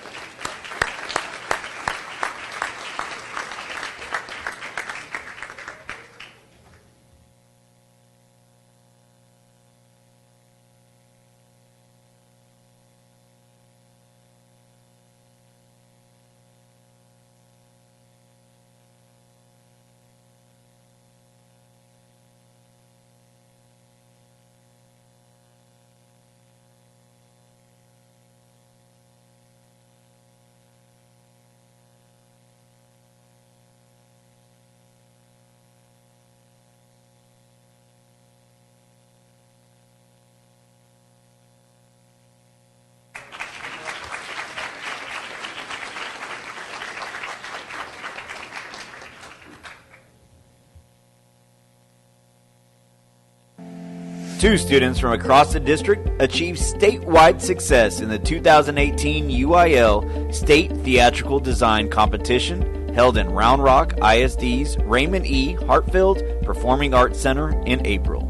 2 students from across the district achieved statewide success in the 2018 UIL State Theatrical Design Competition held in Round Rock ISD's Raymond E. Hartfield Performing Arts Center in April.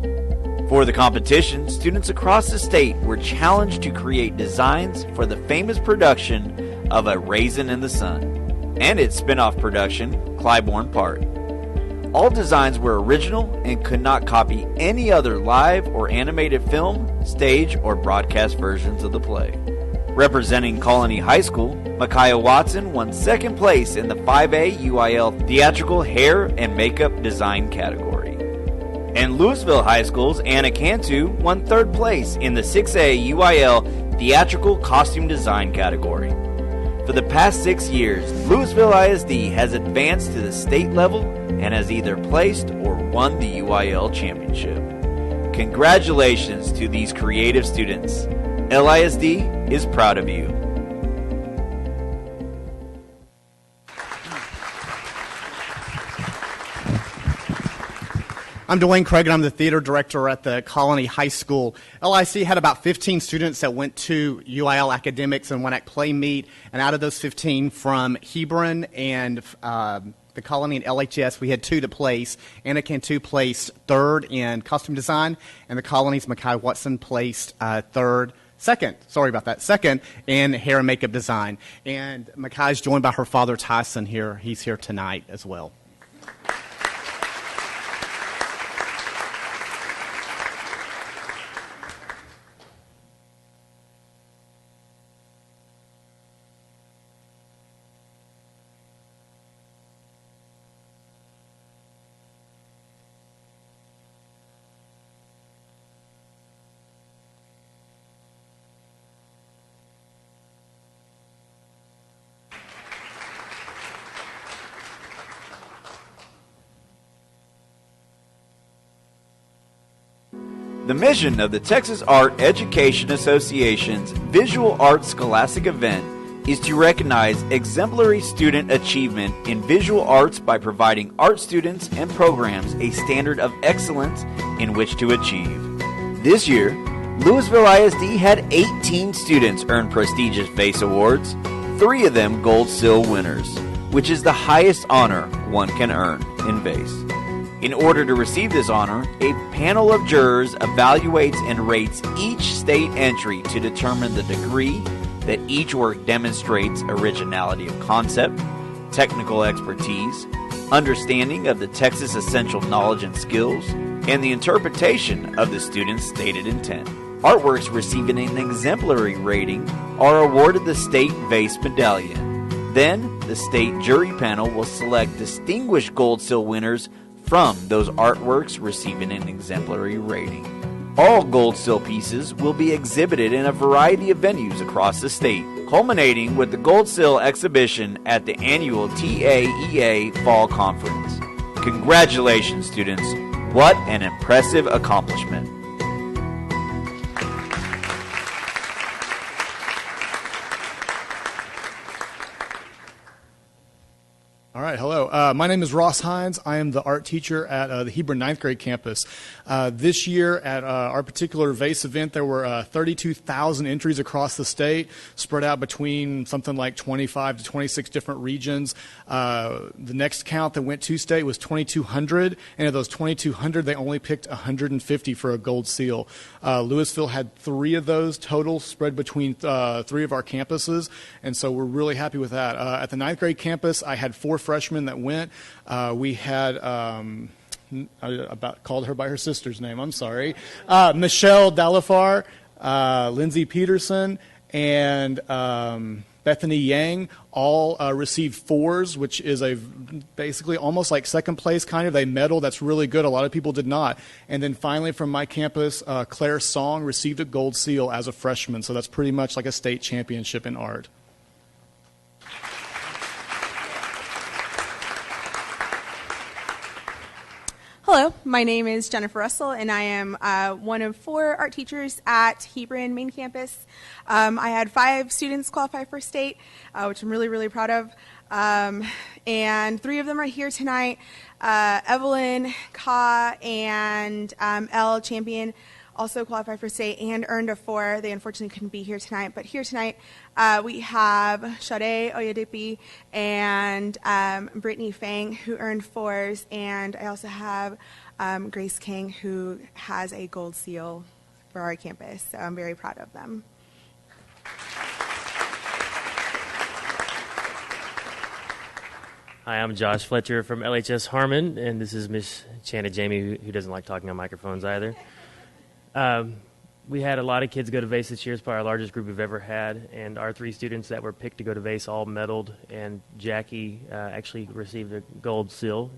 For the competition, students across the state were challenged to create designs for the famous production of A Raisin in the Sun and its spin-off production, Clybourne Park. All designs were original and could not copy any other live or animated film, stage, or broadcast versions of the play. Representing Colony High School, Micaiah Watson won 2nd place in the 5A UIL Theatrical Hair and Makeup Design category. And Lewisville High School's Anna Cantu won 3rd place in the 6A UIL Theatrical Costume Design category. For the past 6 years, Lewisville ISD has advanced to the state level and has either placed or won the UIL championship. Congratulations to these creative students. LISD is proud of you. I'm Dwayne Craig, and I'm the theater director at the Colony High School. LIC had about 15 students that went to UIL Academics and won at Play Meet, and out of those 15 from Hebron and the Colony and LHS, we had 2 to place. Anna Cantu placed 3rd in costume design, and the Colony's Micaiah Watson placed second in hair and makeup design. And Micaiah's joined by her father, Tyson, here. He's here tonight as well. The mission of the Texas Art Education Association's Visual Arts Scholastic event is to recognize exemplary student achievement in visual arts by providing art students and programs a standard of excellence in which to achieve. This year, Lewisville ISD had 18 students earn prestigious VASE awards, 3 of them Gold Seal winners, which is the highest honor one can earn in VASE. In order to receive this honor, a panel of jurors evaluates and rates each state entry to determine the degree that each work demonstrates originality of concept, technical expertise, understanding of the Texas essential knowledge and skills, and the interpretation of the student's stated intent. Artworks receiving an exemplary rating are awarded the state VASE medallion. Then, the state jury panel will select distinguished Gold Seal winners from those artworks receiving an exemplary rating. All Gold Seal pieces will be exhibited in a variety of venues across the state, culminating with the Gold Seal exhibition at the annual TAEA Fall Conference. Congratulations, students. What an impressive accomplishment. All right, hello. My name is Ross Hines. I am the art teacher at the Hebron 9th grade campus. This year at our particular VASE event, there were 32,000 entries across the state, spread out between something like 25 to 26 different regions. The next count that went to state was 2,200, and of those 2,200, they only picked 150 for a Gold Seal. Lewisville had 3 of those total spread between 3 of our campuses, and so we're really happy with that. At the 9th grade campus, I had 4 freshmen that went. We had, I about called her by her sister's name, I'm sorry, Michelle Dalafar, Lindsay Peterson, and Bethany Yang, all received 4s, which is basically almost like second place kind of. They medal. That's really good. A lot of people did not. And then finally from my campus, Claire Song received a Gold Seal as a freshman. So that's pretty much like a state championship in art. Hello, my name is Jennifer Russell, and I am one of 4 art teachers at Hebron main campus. I had 5 students qualify for state, which I'm really, really proud of. And 3 of them are here tonight. Evelyn, Ka, and Elle Champion also qualified for state and earned a 4. They unfortunately couldn't be here tonight, but here tonight we have Sade Oyedipi and Brittany Fang, who earned 4s, and I also have Grace King, who has a gold seal for our campus, so I'm very proud of them. Hi, I'm Josh Fletcher from LHS Harmon, and this is Miss Chana Jamie, who doesn't like talking on microphones either. We had a lot of kids go to VASE this year. It's probably our largest group we've ever had, and our 3 students that were picked to go to VASE all medaled, and Jackie actually received a gold seal.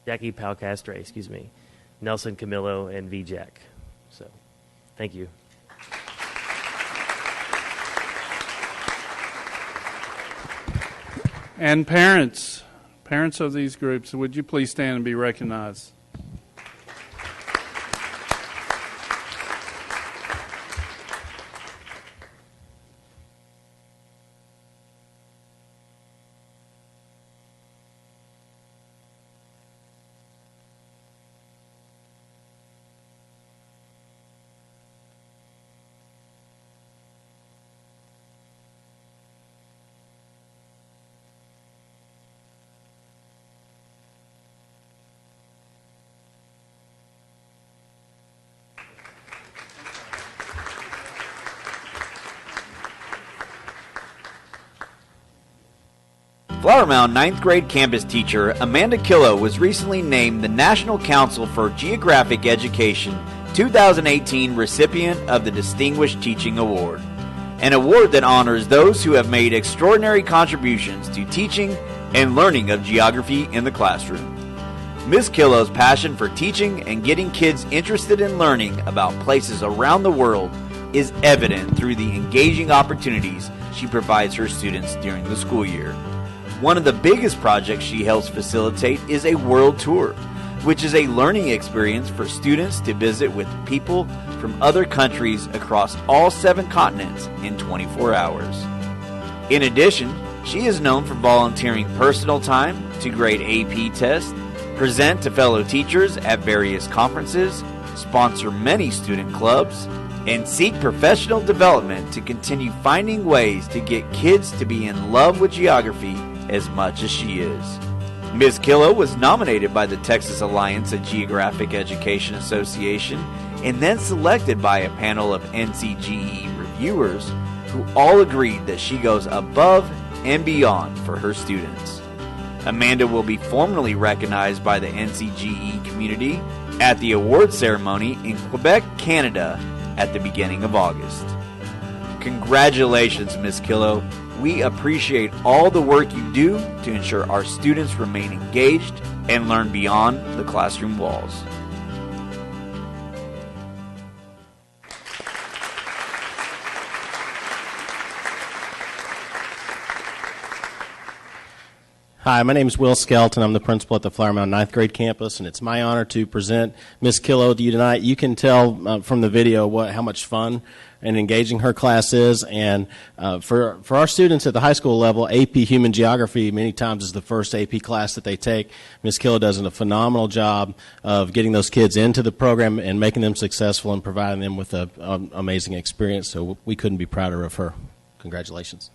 Jackie Palcastre, Nelson Camillo, and V. Jack. So, thank you. And parents of these groups, would you please stand and be recognized? Flower Mound 9th grade campus teacher Amanda Killo was recently named the National Council for Geographic Education 2018 recipient of the Distinguished Teaching Award, an award that honors those who have made extraordinary contributions to teaching and learning of geography in the classroom. Ms. Killo's passion for teaching and getting kids interested in learning about places around the world is evident through the engaging opportunities she provides her students during the school year. One of the biggest projects she helps facilitate is a world tour, which is a learning experience for students to visit with people from other countries across all 7 continents in 24 hours. In addition, she is known for volunteering personal time to grade AP tests, present to fellow teachers at various conferences, sponsor many student clubs, and seek professional development to continue finding ways to get kids to be in love with geography as much as she is. Ms. Killo was nominated by the Texas Alliance of Geographic Education Association and then selected by a panel of NCGE reviewers who all agreed that she goes above and beyond for her students. Amanda will be formally recognized by the NCGE community at the award ceremony in Quebec, Canada at the beginning of August. Congratulations, Ms. Killo. We appreciate all the work you do to ensure our students remain engaged and learn beyond the classroom walls. Hi, my name is Will Skelton. I'm the principal at the Flower Mound 9th grade campus, and it's my honor to present Ms. Killo to you tonight. You can tell from the video how much fun and engaging her class is, and for our students at the high school level, AP Human Geography many times is the first AP class that they take. Ms. Killo does a phenomenal job of getting those kids into the program and making them successful and providing them with an amazing experience, so we couldn't be prouder of her. Congratulations.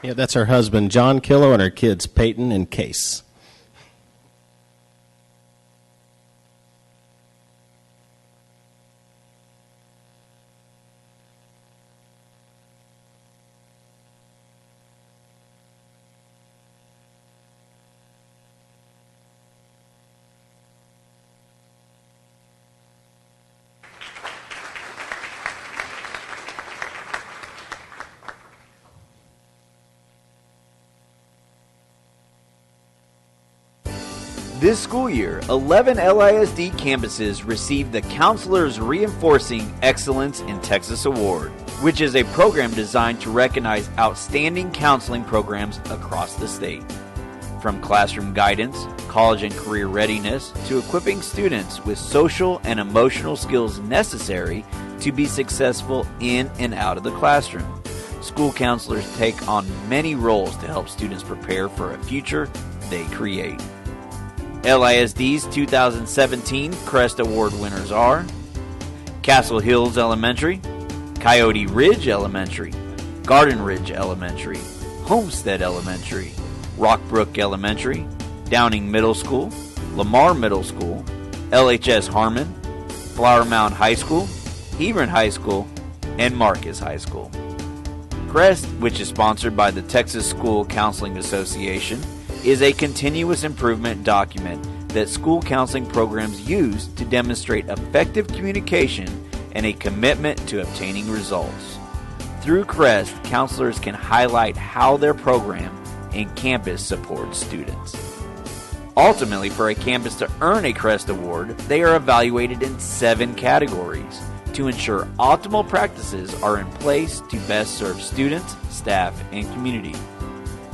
Yeah, that's her husband, John Killo, and her kids, Peyton and Case. This school year, 11 LISD campuses received the Counselors Reinforcing Excellence in Texas Award, which is a program designed to recognize outstanding counseling programs across the state. From classroom guidance, college and career readiness, to equipping students with social and emotional skills necessary to be successful in and out of the classroom. School counselors take on many roles to help students prepare for a future they create. LISD's 2017 Crest Award winners are Castle Hills Elementary, Coyote Ridge Elementary, Garden Ridge Elementary, Homestead Elementary, Rockbrook Elementary, Downing Middle School, Lamar Middle School, LHS Harmon, Flower Mound High School, Hebron High School, and Marcus High School. CREST, which is sponsored by the Texas School Counseling Association, is a continuous improvement document that school counseling programs use to demonstrate effective communication and a commitment to obtaining results. Through CREST, counselors can highlight how their program and campus supports students. Ultimately, for a campus to earn a CREST award, they are evaluated in 7 categories to ensure optimal practices are in place to best serve students, staff, and community.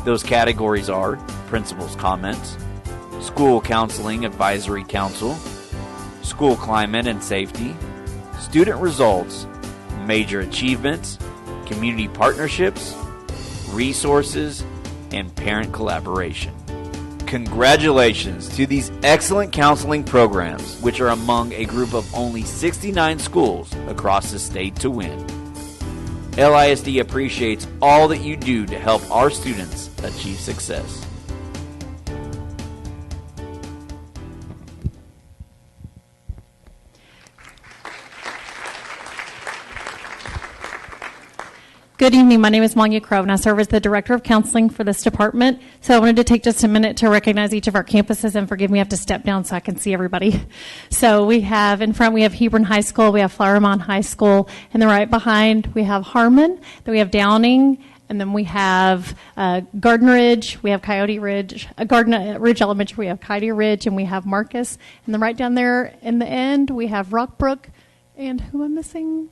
Those categories are principal's comments, school counseling advisory council, school climate and safety, student results, major achievements, community partnerships, resources, and parent collaboration. Congratulations to these excellent counseling programs, which are among a group of only 69 schools across the state to win. LISD appreciates all that you do to help our students achieve success. Good evening. My name is Manya Crow, and I serve as the Director of Counseling for this department. So I wanted to take just a minute to recognize each of our campuses, and forgive me, I have to step down so I can see everybody. So we have, in front, we have Hebron High School, we have Flower Mound High School, and then right behind, we have Harmon, then we have Downing, and then we have Garden Ridge, we have Coyote Ridge, Garden Ridge Elementary, we have Coyote Ridge, and we have Marcus. And then right down there in the end, we have Rockbrook, and who am I missing?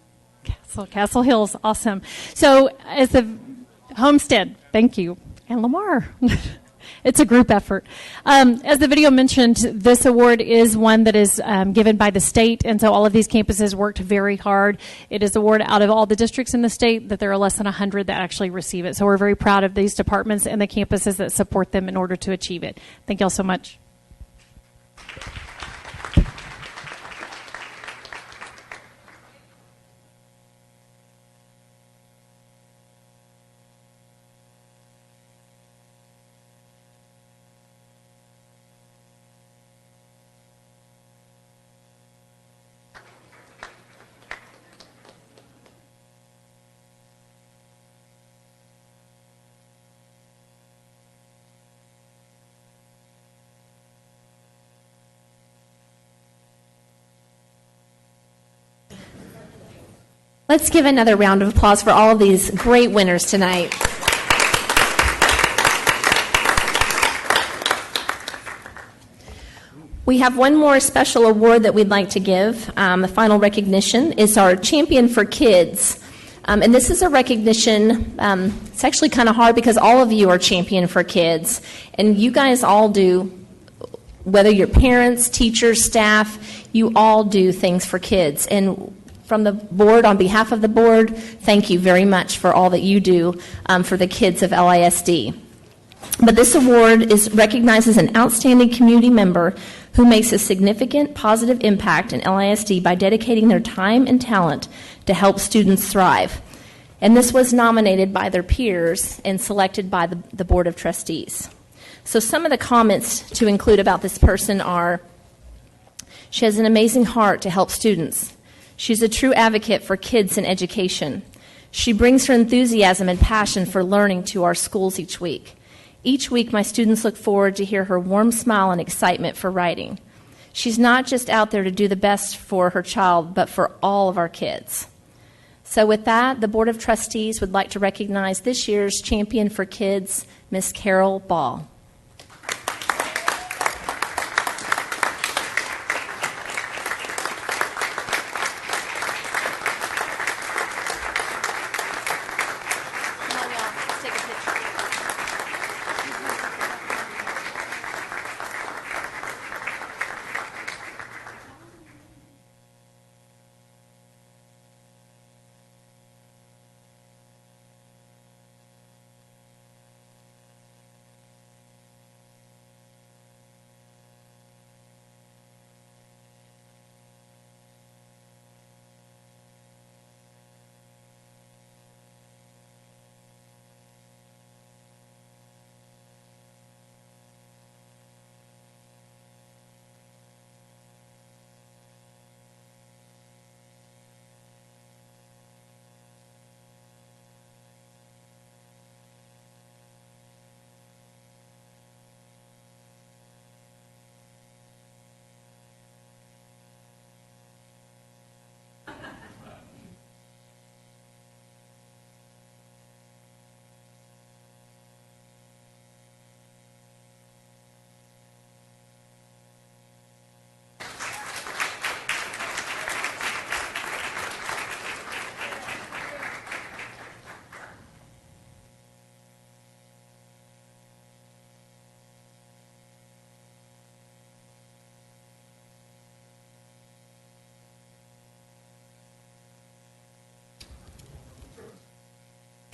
Castle Hills, awesome. So as a Homestead, thank you, and Lamar. It's a group effort. As the video mentioned, this award is one that is given by the state, and so all of these campuses worked very hard. It is awarded out of all the districts in the state that there are less than 100 that actually receive it. So we're very proud of these departments and the campuses that support them in order to achieve it. Thank you all so much. Let's give another round of applause for all of these great winners tonight. We have one more special award that we'd like to give. The final recognition is our Champion for Kids. And this is a recognition, it's actually kind of hard because all of you are Champion for Kids. And you guys all do, whether you're parents, teachers, staff, you all do things for kids. And from the board, on behalf of the board, thank you very much for all that you do for the kids of LISD. But this award recognizes an outstanding community member who makes a significant positive impact in LISD by dedicating their time and talent to help students thrive. And this was nominated by their peers and selected by the Board of Trustees. So some of the comments to include about this person are, she has an amazing heart to help students. She's a true advocate for kids and education. She brings her enthusiasm and passion for learning to our schools each week. Each week, my students look forward to hear her warm smile and excitement for writing. She's not just out there to do the best for her child, but for all of our kids. So with that, the Board of Trustees would like to recognize this year's Champion for Kids, Miss Carol Ball.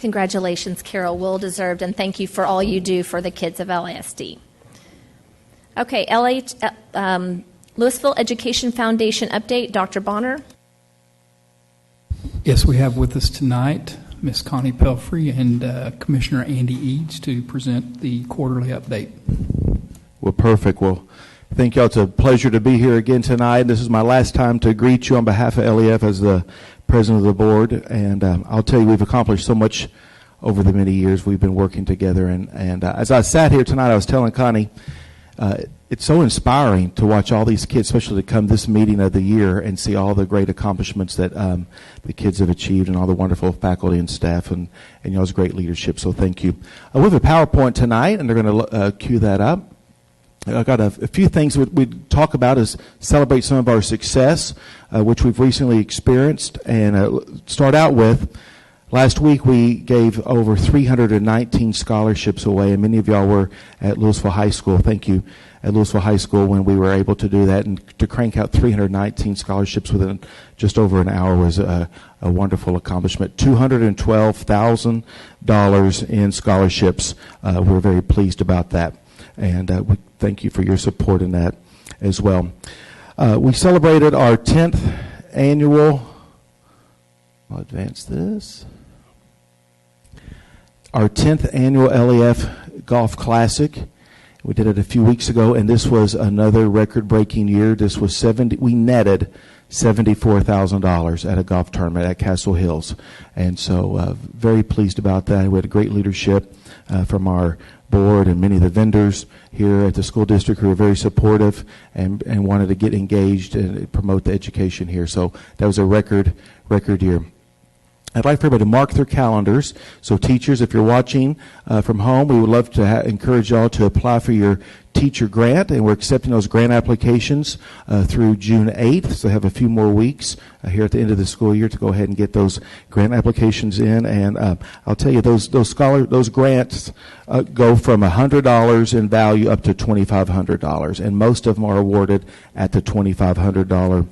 Congratulations, Carol. Well deserved, and thank you for all you do for the kids of LASD. Okay, Lewisville Education Foundation update. Dr. Bonner. Yes, we have with us tonight Ms. Connie Pelfrey and Commissioner Andy Eads to present the quarterly update. Well, perfect. Well, thank y'all. It's a pleasure to be here again tonight. This is my last time to greet you on behalf of LEF as the president of the board. And I'll tell you, we've accomplished so much over the many years we've been working together. And as I sat here tonight, I was telling Connie, it's so inspiring to watch all these kids, especially to come this meeting of the year and see all the great accomplishments that the kids have achieved and all the wonderful faculty and staff and y'all's great leadership. So thank you. We have a PowerPoint tonight, and they're going to cue that up. I've got a few things we'd talk about is celebrate some of our success, which we've recently experienced, and start out with last week we gave over 319 scholarships away, and many of y'all were at Lewisville High School. Thank you at Lewisville High School when we were able to do that, and to crank out 319 scholarships within just over an hour was a wonderful accomplishment. $212,000 in scholarships. We're very pleased about that. And we thank you for your support in that as well. We celebrated our 10th annual, I'll advance this, our 10th annual LEF Golf Classic. We did it a few weeks ago, and this was another record-breaking year. This was we netted $74,000 at a golf tournament at Castle Hills. And so very pleased about that. We had great leadership from our board and many of the vendors here at the school district who are very supportive and wanted to get engaged and promote the education here. So that was a record year. I'd like for everybody to mark their calendars. So teachers, if you're watching from home, we would love to encourage y'all to apply for your teacher grant, and we're accepting those grant applications through June 8th. So have a few more weeks here at the end of the school year to go ahead and get those grant applications in. And I'll tell you, those grants go from $100 in value up to $2,500, and most of them are awarded at the $2,500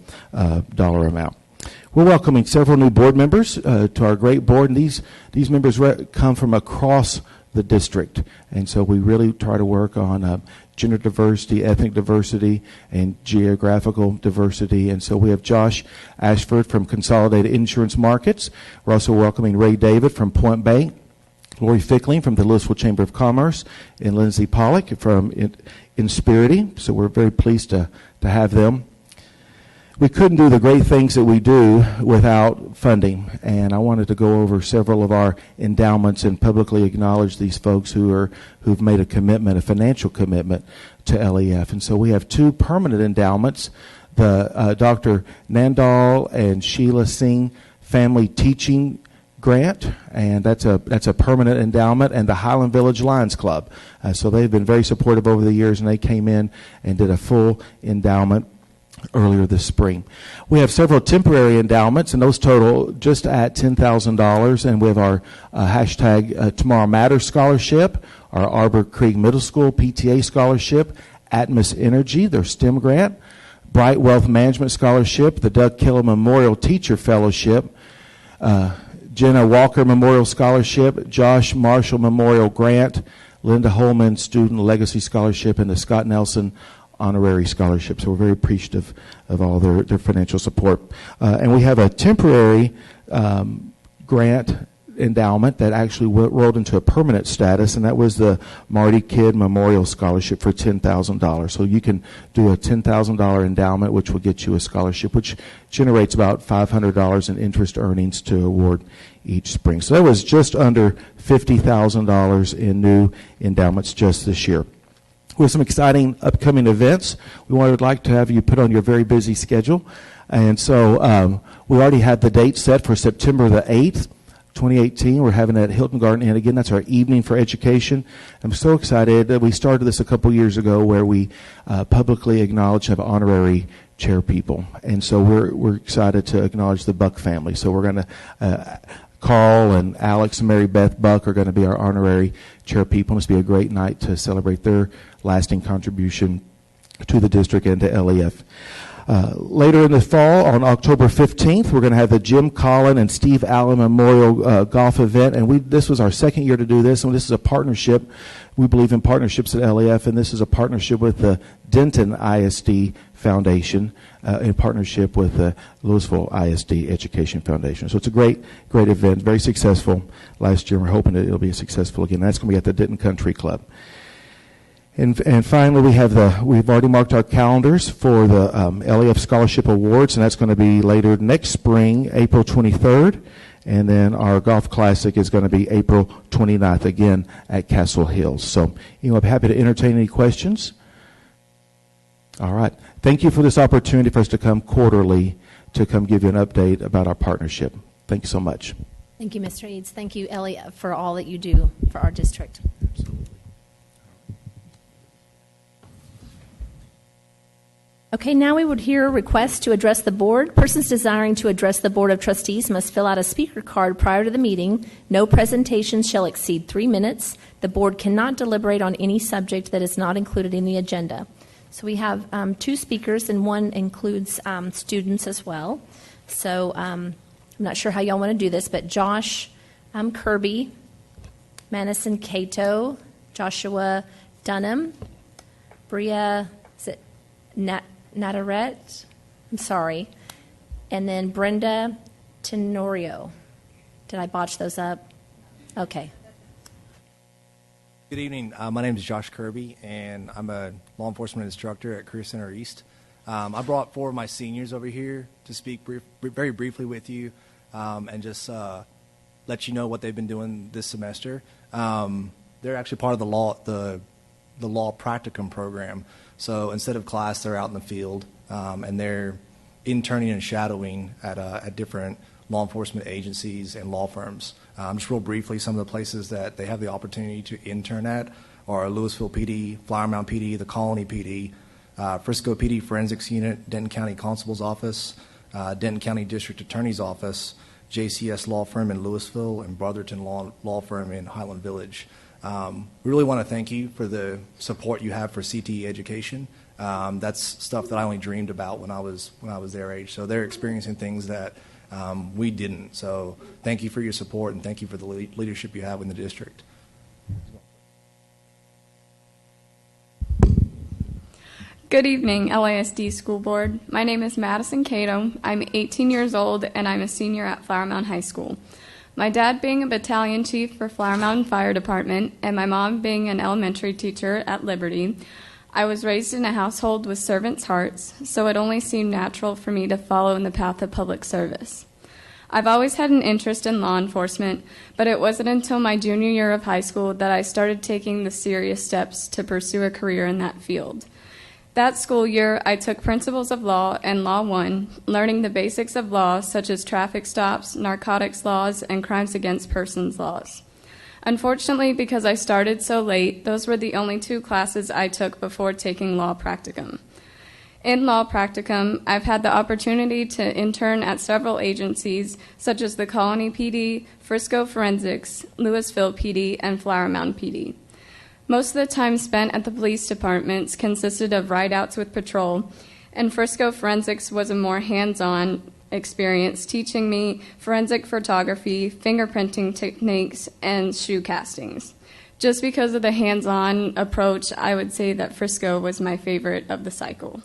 dollar amount. We're welcoming several new board members to our great board, and these members come from across the district, and so we really try to work on gender diversity, ethnic diversity, and geographical diversity. And so we have Josh Ashford from Consolidated Insurance Markets. We're also welcoming Ray David from Point Bay, Lori Fickling from the Lewisville Chamber of Commerce, and Lindsay Pollock from Inspirity. So we're very pleased to have them. We couldn't do the great things that we do without funding, and I wanted to go over several of our endowments and publicly acknowledge these folks who've made a financial commitment to LEF. And so we have two permanent endowments, the Dr. Nandal and Sheila Singh Family Teaching Grant, and that's a permanent endowment, and the Highland Village Lions Club. So they've been very supportive over the years, and they came in and did a full endowment earlier this spring. We have several temporary endowments, and those total just at $10,000. And we have our hashtag Tomorrow Matters Scholarship, our Arbor Creek Middle School PTA Scholarship, Atmos Energy, their STEM grant, Bright Wealth Management Scholarship, the Doug Killer Memorial Teacher Fellowship, Jenna Walker Memorial Scholarship, Josh Marshall Memorial Grant, Linda Holman Student Legacy Scholarship, and the Scott Nelson Honorary Scholarship. So we're very appreciative of all their financial support. And we have a temporary grant endowment that actually rolled into a permanent status, and that was the Marty Kidd Memorial Scholarship for $10,000. So you can do a $10,000 endowment, which will get you a scholarship, which generates about $500 in interest earnings to award each spring. So that was just under $50,000 in new endowments just this year. We have some exciting upcoming events we would like to have you put on your very busy schedule. And so we already have the date set for September the 8th, 2018. We're having it at Hilton Garden Inn. Again, that's our evening for education. I'm so excited that we started this a couple years ago where we publicly acknowledge have honorary chair people. And so we're excited to acknowledge the Buck family. So we're going to Carl and Alex and Mary Beth Buck are going to be our honorary chair people. It's going to be a great night to celebrate their lasting contribution to the district and to LEF. Later in the fall, on October 15th, we're going to have the Jim Collin and Steve Allen Memorial Golf Event, and this was our second year to do this, and this is a partnership. We believe in partnerships at LAF, and this is a partnership with the Denton ISD Foundation in partnership with the Lewisville ISD Education Foundation. So it's a great event, very successful last year. We're hoping that it'll be successful again. That's going to be at the Denton Country Club. And finally, we've already marked our calendars for the LAF Scholarship Awards, and that's going to be later next spring, April 23rd. And then our golf classic is going to be April 29th, again at Castle Hills. So, I'm happy to entertain any questions. All right. Thank you for this opportunity for us to come quarterly to come give you an update about our partnership. Thank you so much. Thank you, Mr. Eads. Thank you, Elliot, for all that you do for our district. Absolutely. Okay, now we would hear a request to address the board. Persons desiring to address the Board of Trustees must fill out a speaker card prior to the meeting. No presentation shall exceed 3 minutes. The board cannot deliberate on any subject that is not included in the agenda. So we have 2 speakers, and one includes students as well. So I'm not sure how y'all want to do this, but Josh Kirby, Madison Cato, Joshua Dunham, Bria, is it Nataret? I'm sorry. And then Brenda Tenorio. Did I botch those up? Okay. Good evening. My name is Josh Kirby, and I'm a law enforcement instructor at Career Center East. I brought 4 of my seniors over here to speak very briefly with you and just let you know what they've been doing this semester. They're actually part of the law practicum program. So instead of class, they're out in the field, and they're interning and shadowing at different law enforcement agencies and law firms. Just real briefly, some of the places that they have the opportunity to intern at are Lewisville PD, Flower Mound PD, the Colony PD, Frisco PD Forensics Unit, Denton County Constable's Office, Denton County District Attorney's Office, JCS Law Firm in Lewisville, and Brotherton Law Firm in Highland Village. We really want to thank you for the support you have for CTE education. That's stuff that I only dreamed about when I was their age. So they're experiencing things that we didn't. So thank you for your support, and thank you for the leadership you have in the district. Good evening, LASD School Board. My name is Madison Cato. I'm 18 years old, and I'm a senior at Flower Mound High School. My dad being a battalion chief for Flower Mound Fire Department, and my mom being an elementary teacher at Liberty, I was raised in a household with servants' hearts, so it only seemed natural for me to follow in the path of public service. I've always had an interest in law enforcement, but it wasn't until my junior year of high school that I started taking the serious steps to pursue a career in that field. That school year, I took Principles of Law and Law 1, learning the basics of law such as traffic stops, narcotics laws, and crimes against persons laws. Unfortunately, because I started so late, those were the only 2 classes I took before taking law practicum. In law practicum, I've had the opportunity to intern at several agencies such as the Colony PD, Frisco Forensics, Lewisville PD, and Flower Mound PD. Most of the time spent at the police departments consisted of ride-outs with patrol, and Frisco Forensics was a more hands-on experience, teaching me forensic photography, fingerprinting techniques, and shoe castings. Just because of the hands-on approach, I would say that Frisco was my favorite of the cycle.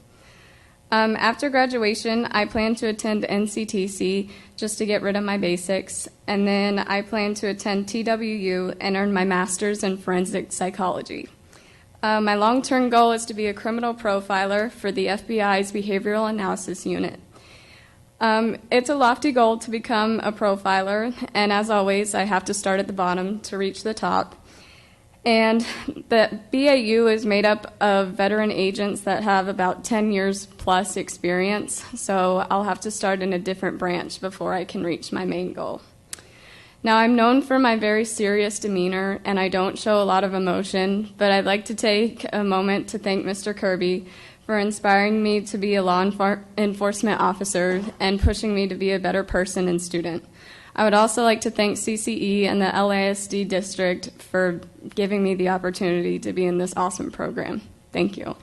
After graduation, I plan to attend NCTC just to get rid of my basics, and then I plan to attend TWU and earn my master's in forensic psychology. My long-term goal is to be a criminal profiler for the FBI's Behavioral Analysis Unit. It's a lofty goal to become a profiler, and as always, I have to start at the bottom to reach the top. And the BAU is made up of veteran agents that have about 10 years plus experience, so I'll have to start in a different branch before I can reach my main goal. Now, I'm known for my very serious demeanor, and I don't show a lot of emotion, but I'd like to take a moment to thank Mr. Kirby for inspiring me to be a law enforcement officer and pushing me to be a better person and student. I would also like to thank CCE and the LASD district for giving me the opportunity to be in this awesome program. Thank you.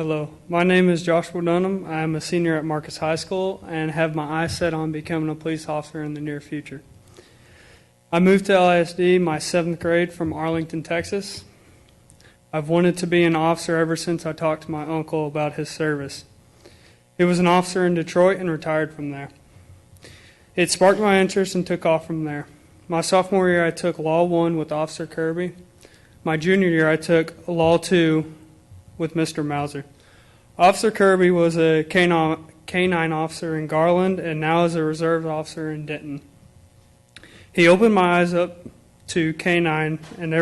Hello, my name is Joshua Dunham. I am a senior at Marcus High School and have my eyes set on becoming a police officer in the near future. I moved to LISD my 7th grade from Arlington, Texas. I've wanted to be an officer ever since I talked to my uncle about his service. He was an officer in Detroit and retired from there. It sparked my interest and took off from there. My sophomore year, I took Law 1 with Officer Kirby. My junior year, I took Law 2 with Mr. Mauser. Officer Kirby was a K-9 officer in Garland and now is a reserve officer in Denton. He opened my eyes up to K-9, and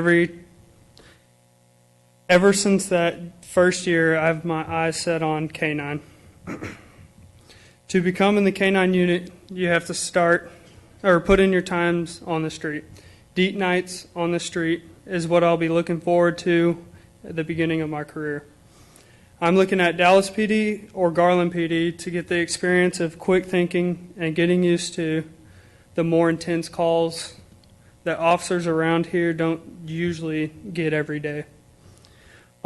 ever since that first year, I have my eyes set on K-9. To become in the K-9 unit, you have to put in your times on the street. Date nights on the street is what I'll be looking forward to at the beginning of my career. I'm looking at Dallas PD or Garland PD to get the experience of quick thinking and getting used to the more intense calls that officers around here don't usually get every day.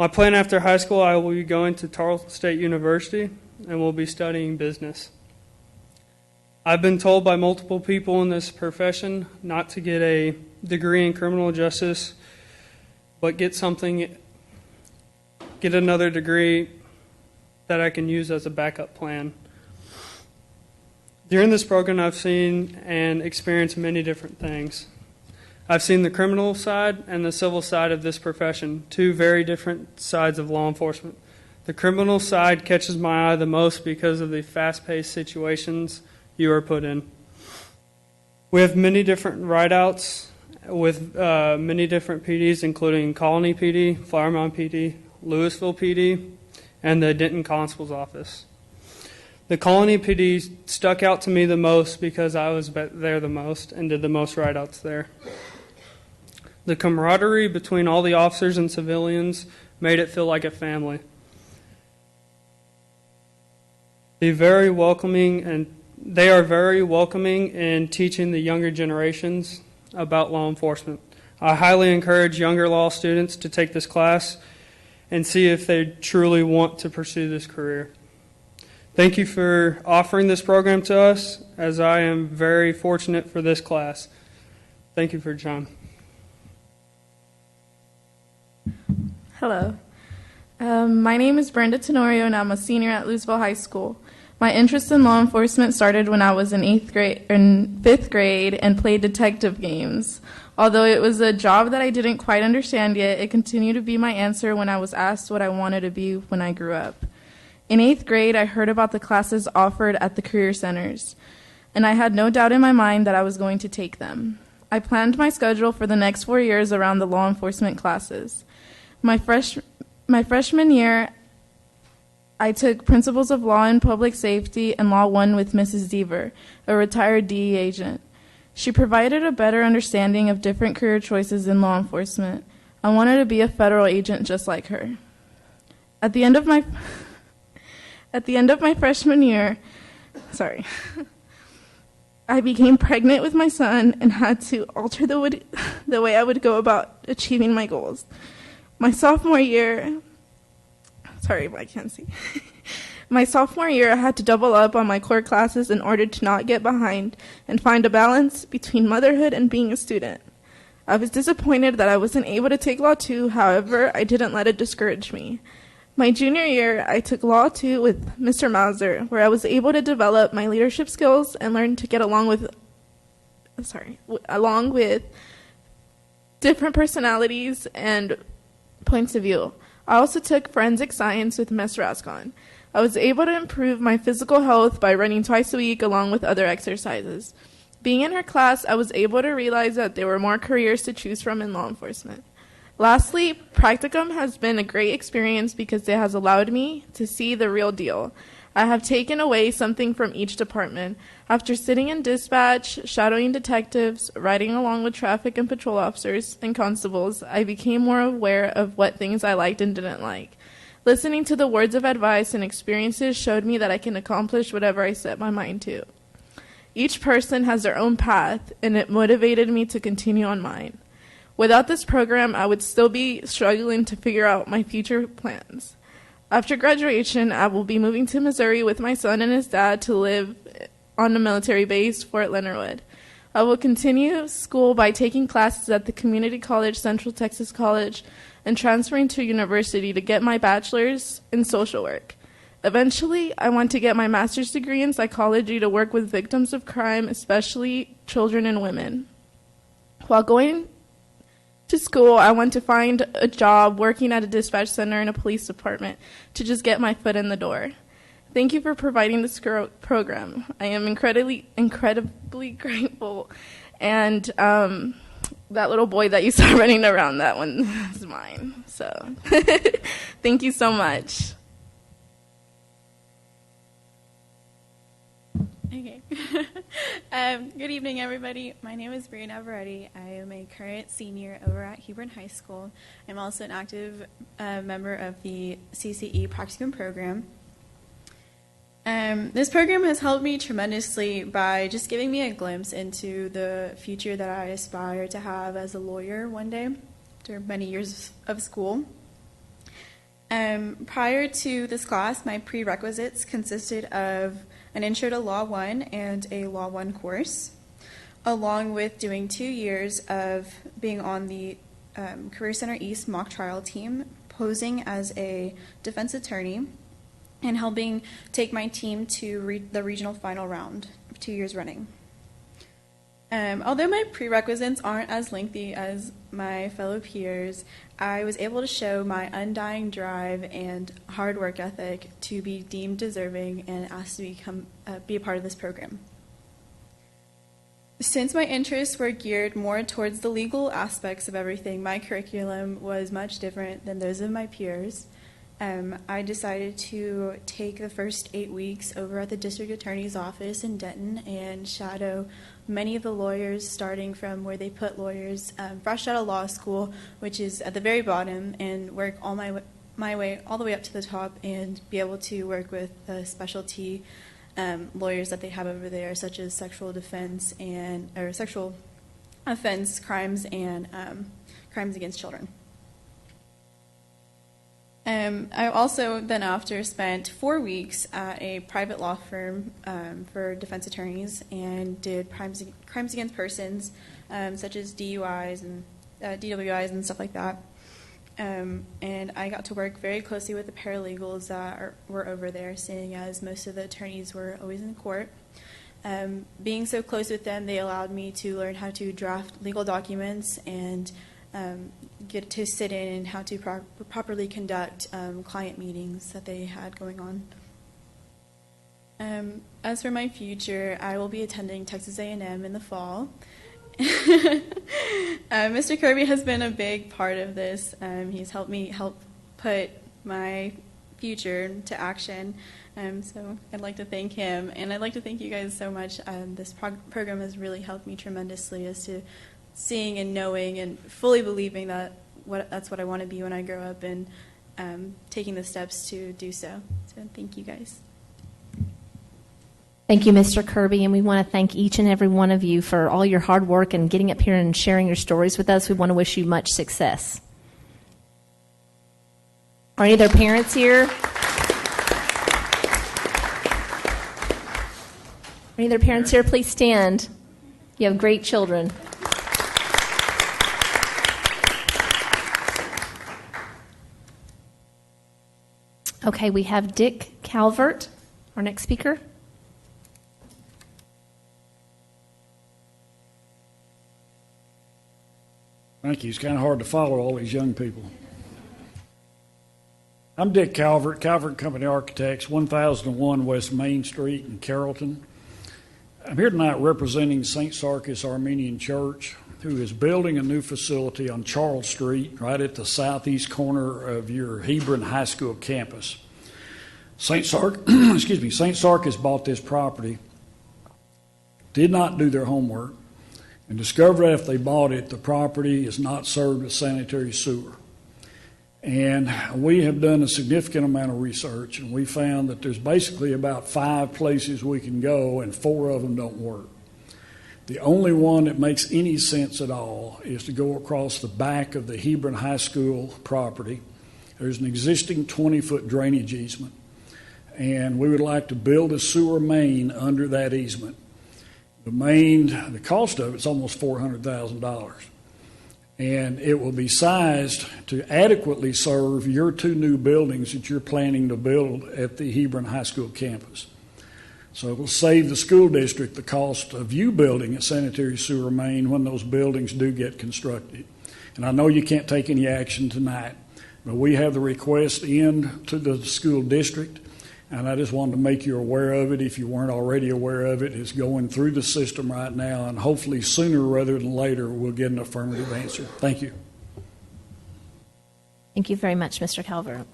My plan after high school, I will be going to Tarleton State University and will be studying business. I've been told by multiple people in this profession not to get a degree in criminal justice, but get another degree that I can use as a backup plan. During this program, I've seen and experienced many different things. I've seen the criminal side and the civil side of this profession, two very different sides of law enforcement. The criminal side catches my eye the most because of the fast-paced situations you are put in. We have many different rideouts with many different PDs, including Colony PD, Flower Mound PD, Lewisville PD, and the Denton Constable's Office. The Colony PD stuck out to me the most because I was there the most and did the most rideouts there. The camaraderie between all the officers and civilians made it feel like a family. They are very welcoming in teaching the younger generations about law enforcement. I highly encourage younger law students to take this class and see if they truly want to pursue this career. Thank you for offering this program to us, as I am very fortunate for this class. Thank you for your time. Hello. My name is Brenda Tenorio, and I'm a senior at Lewisville High School. My interest in law enforcement started when I was in 5th grade and played detective games. Although it was a job that I didn't quite understand yet, it continued to be my answer when I was asked what I wanted to be when I grew up. In 8th grade, I heard about the classes offered at the career centers, and I had no doubt in my mind that I was going to take them. I planned my schedule for the next 4 years around the law enforcement classes. My freshman year, I took Principles of Law and Public Safety and Law 1 with Mrs. Deaver, a retired DE agent. She provided a better understanding of different career choices in law enforcement. I wanted to be a federal agent just like her. At the end of my freshman year, I became pregnant with my son and had to alter the way I would go about achieving my goals. My sophomore year, I had to double up on my core classes in order to not get behind and find a balance between motherhood and being a student. I was disappointed that I wasn't able to take Law 2, however, I didn't let it discourage me. My junior year, I took Law 2 with Mr. Mauser, where I was able to develop my leadership skills and learn to get along with different personalities and points of view. I also took forensic science with Ms. Rascon. I was able to improve my physical health by running twice a week along with other exercises. Being in her class, I was able to realize that there were more careers to choose from in law enforcement. Lastly, practicum has been a great experience because it has allowed me to see the real deal. I have taken away something from each department. After sitting in dispatch, shadowing detectives, riding along with traffic and patrol officers and constables, I became more aware of what things I liked and didn't like. Listening to the words of advice and experiences showed me that I can accomplish whatever I set my mind to. Each person has their own path, and it motivated me to continue on mine. Without this program, I would still be struggling to figure out my future plans. After graduation, I will be moving to Missouri with my son and his dad to live on the military base, Fort Leonard Wood. I will continue school by taking classes at the Community College, Central Texas College, and transferring to university to get my bachelor's in social work. Eventually, I want to get my master's degree in psychology to work with victims of crime, especially children and women. While going to school, I want to find a job working at a dispatch center in a police department to just get my foot in the door. Thank you for providing this program. I am incredibly grateful. And that little boy that you saw running around, that one is mine. So thank you so much. Okay. Good evening, everybody. My name is Brianna Veretti. I am a current senior over at Hebron High School. I'm also an active member of the CCE practicum program. This program has helped me tremendously by just giving me a glimpse into the future that I aspire to have as a lawyer one day after many years of school. Prior to this class, my prerequisites consisted of an Intro to Law 1 and a Law 1 course, along with doing 2 years of being on the Career Center East mock trial team, posing as a defense attorney, and helping take my team to the regional final round 2 years running. Although my prerequisites aren't as lengthy as my fellow peers, I was able to show my undying drive and hard work ethic to be deemed deserving and asked to be a part of this program. Since my interests were geared more towards the legal aspects of everything, my curriculum was much different than those of my peers. I decided to take the first 8 weeks over at the district attorney's office in Denton and shadow many of the lawyers, starting from where they put lawyers fresh out of law school, which is at the very bottom, and work all my way all the way up to the top and be able to work with the specialty lawyers that they have over there, such as sexual offense crimes and crimes against children. I also then after spent 4 weeks at a private law firm for defense attorneys and did crimes against persons, such as DUIs and DWIs and stuff like that. And I got to work very closely with the paralegals that were over there, seeing as most of the attorneys were always in court. Being so close with them, they allowed me to learn how to draft legal documents and get to sit in and how to properly conduct client meetings that they had going on. As for my future, I will be attending Texas A&M in the fall. Mr. Kirby has been a big part of this. He's helped me put my future to action. So I'd like to thank him, and I'd like to thank you guys so much. This program has really helped me tremendously as to seeing and knowing and fully believing that that's what I want to be when I grow up, and taking the steps to do so. So thank you guys. Thank you, Mr. Kirby, and we want to thank each and every one of you for all your hard work and getting up here and sharing your stories with us. We want to wish you much success. Are any of their parents here? Are any of their parents here? Please stand. You have great children. Okay, we have Dick Calvert, our next speaker. Thank you. It's kind of hard to follow all these young people. I'm Dick Calvert, Calvert Company Architects, 1001 West Main Street in Carrollton. I'm here tonight representing St. Sarkis Armenian Church, who is building a new facility on Charles Street, right at the southeast corner of your Hebron High School campus. St. Sarkis bought this property, did not do their homework, and discovered after they bought it, the property is not served with sanitary sewer. And we have done a significant amount of research, and we found that there's basically about 5 places we can go, and 4 of them don't work. The only one that makes any sense at all is to go across the back of the Hebron High School property There's an existing 20-foot drainage easement, and we would like to build a sewer main under that easement. The cost of it's almost $400,000, and it will be sized to adequately serve your 2 new buildings that you're planning to build at the Hebron High School campus. So it will save the school district the cost of you building a sanitary sewer main when those buildings do get constructed. And I know you can't take any action tonight, but we have the request in to the school district, and I just wanted to make you aware of it. If you weren't already aware of it, it's going through the system right now, and hopefully sooner rather than later we'll get an affirmative answer. Thank you. Thank you very much, Mr. Calvert.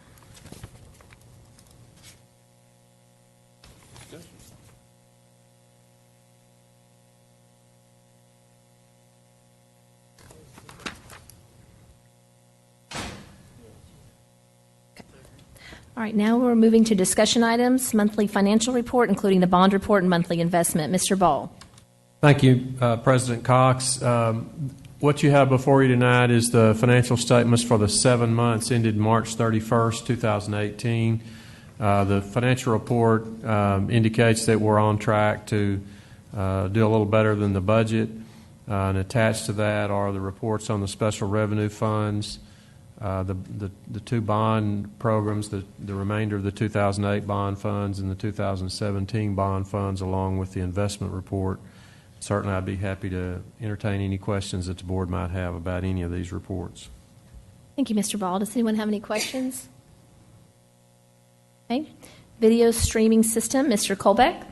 All right, now we're moving to discussion items, monthly financial report, including the bond report and monthly investment. Mr. Ball. Thank you, President Cox. What you have before you tonight is the financial statements for the 7 months ended March 31st, 2018. The financial report indicates that we're on track to do a little better than the budget. And attached to that are the reports on the special revenue funds, the 2 bond programs, the remainder of the 2008 bond funds and the 2017 bond funds, along with the investment report. Certainly, I'd be happy to entertain any questions that the board might have about any of these reports. Thank you, Mr. Ball. Does anyone have any questions? Okay. Video streaming system, Mr. Colbeck.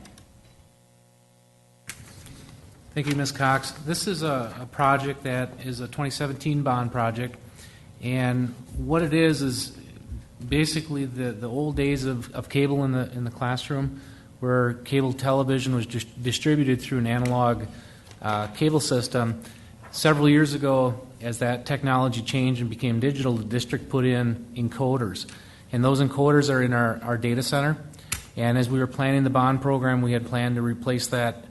Thank you, Ms. Cox. This is a project that is a 2017 bond project. And what it is basically the old days of cable in the classroom, where cable television was distributed through an analog cable system. Several years ago, as that technology changed and became digital, the district put in encoders. And those encoders are in our data center. And as we were planning the bond program, we had planned to replace that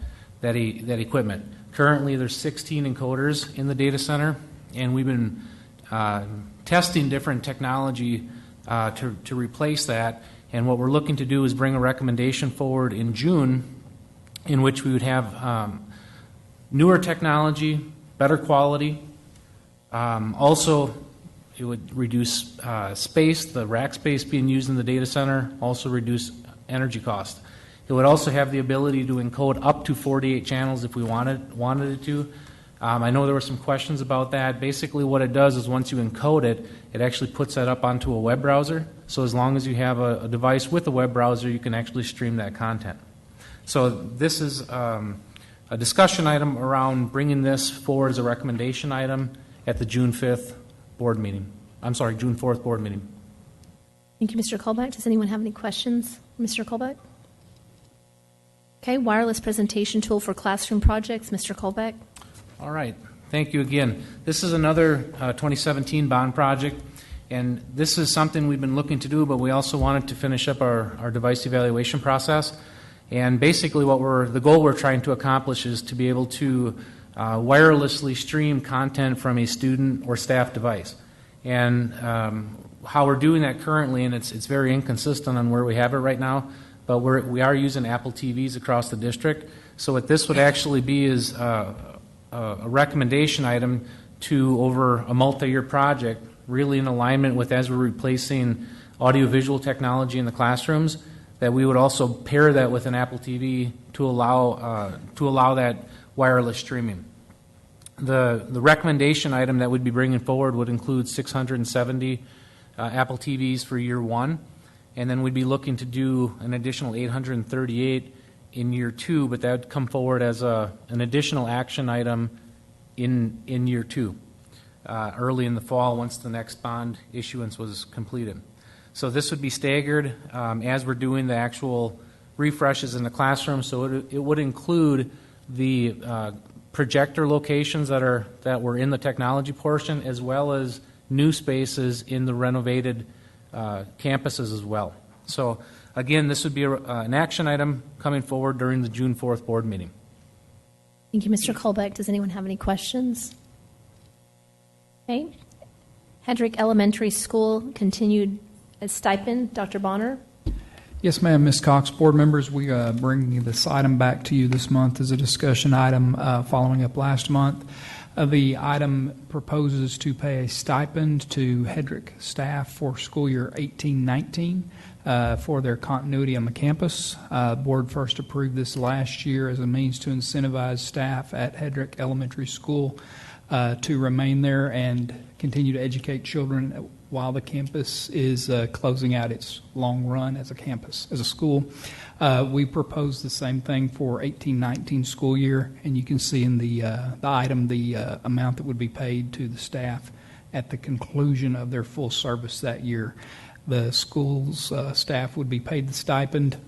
equipment. Currently, there's 16 encoders in the data center, and we've been testing different technology to replace that. And what we're looking to do is bring a recommendation forward in June in which we would have newer technology, better quality. Also, it would reduce space, the rack space being used in the data center, also reduce energy cost. It would also have the ability to encode up to 48 channels if we wanted it to. I know there were some questions about that. Basically what it does is once you encode it, it actually puts that up onto a web browser. So as long as you have a device with a web browser, you can actually stream that content. So this is a discussion item around bringing this forward as a recommendation item at the June 5th board meeting. I'm sorry, June 4th board meeting. Thank you, Mr. Colbeck. Does anyone have any questions? Mr. Colbeck? Okay, wireless presentation tool for classroom projects. Mr. Colbeck? All right. Thank you again. This is another 2017 bond project, and this is something we've been looking to do, but we also wanted to finish up our device evaluation process. And basically the goal we're trying to accomplish is to be able to wirelessly stream content from a student or staff device. And how we're doing that currently, and it's very inconsistent on where we have it right now, but we are using Apple TVs across the district. So what this would actually be is a recommendation item to, over a multi-year project, really in alignment with as we're replacing audiovisual technology in the classrooms, that we would also pair that with an Apple TV to allow that wireless streaming. The recommendation item that we'd be bringing forward would include 670 Apple TVs for year one, and then we'd be looking to do an additional 838 in year two, but that would come forward as an additional action item in year two, early in the fall once the next bond issuance was completed. So this would be staggered as we're doing the actual refreshes in the classroom. So it would include the projector locations that were in the technology portion, as well as new spaces in the renovated campuses as well. So again, this would be an action item coming forward during the June 4th board meeting. Thank you, Mr. Colbeck. Does anyone have any questions? Okay. Hedrick Elementary School continued stipend. Dr. Bonner. Yes, ma'am. Ms. Cox, board members, we bring this item back to you this month as a discussion item following up last month. The item proposes to pay a stipend to Hedrick staff for school year 18-19 for their continuity on the campus. Board first approved this last year as a means to incentivize staff at Hedrick Elementary School to remain there and continue to educate children while the campus is closing out its long run as a campus, as a school. We propose the same thing for 18-19 school year, and you can see in the item the amount that would be paid to the staff at the conclusion of their full service that year. The school's staff would be paid the stipend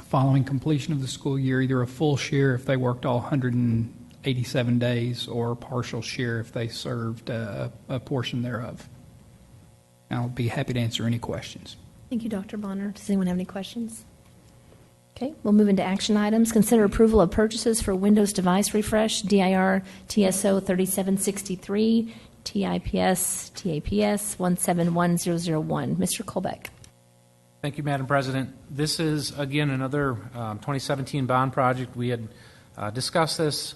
following completion of the school year, either a full share if they worked all 187 days or a partial share if they served a portion thereof. I'll be happy to answer any questions. Thank you, Dr. Bonner. Does anyone have any questions? Okay, we'll move into action items. Consider approval of purchases for Windows device refresh, DIR TSO 3763, TIPS, TAPS 171001. Mr. Colbeck. Thank you, Madam President. This is, again, another 2017 bond project. We had discussed this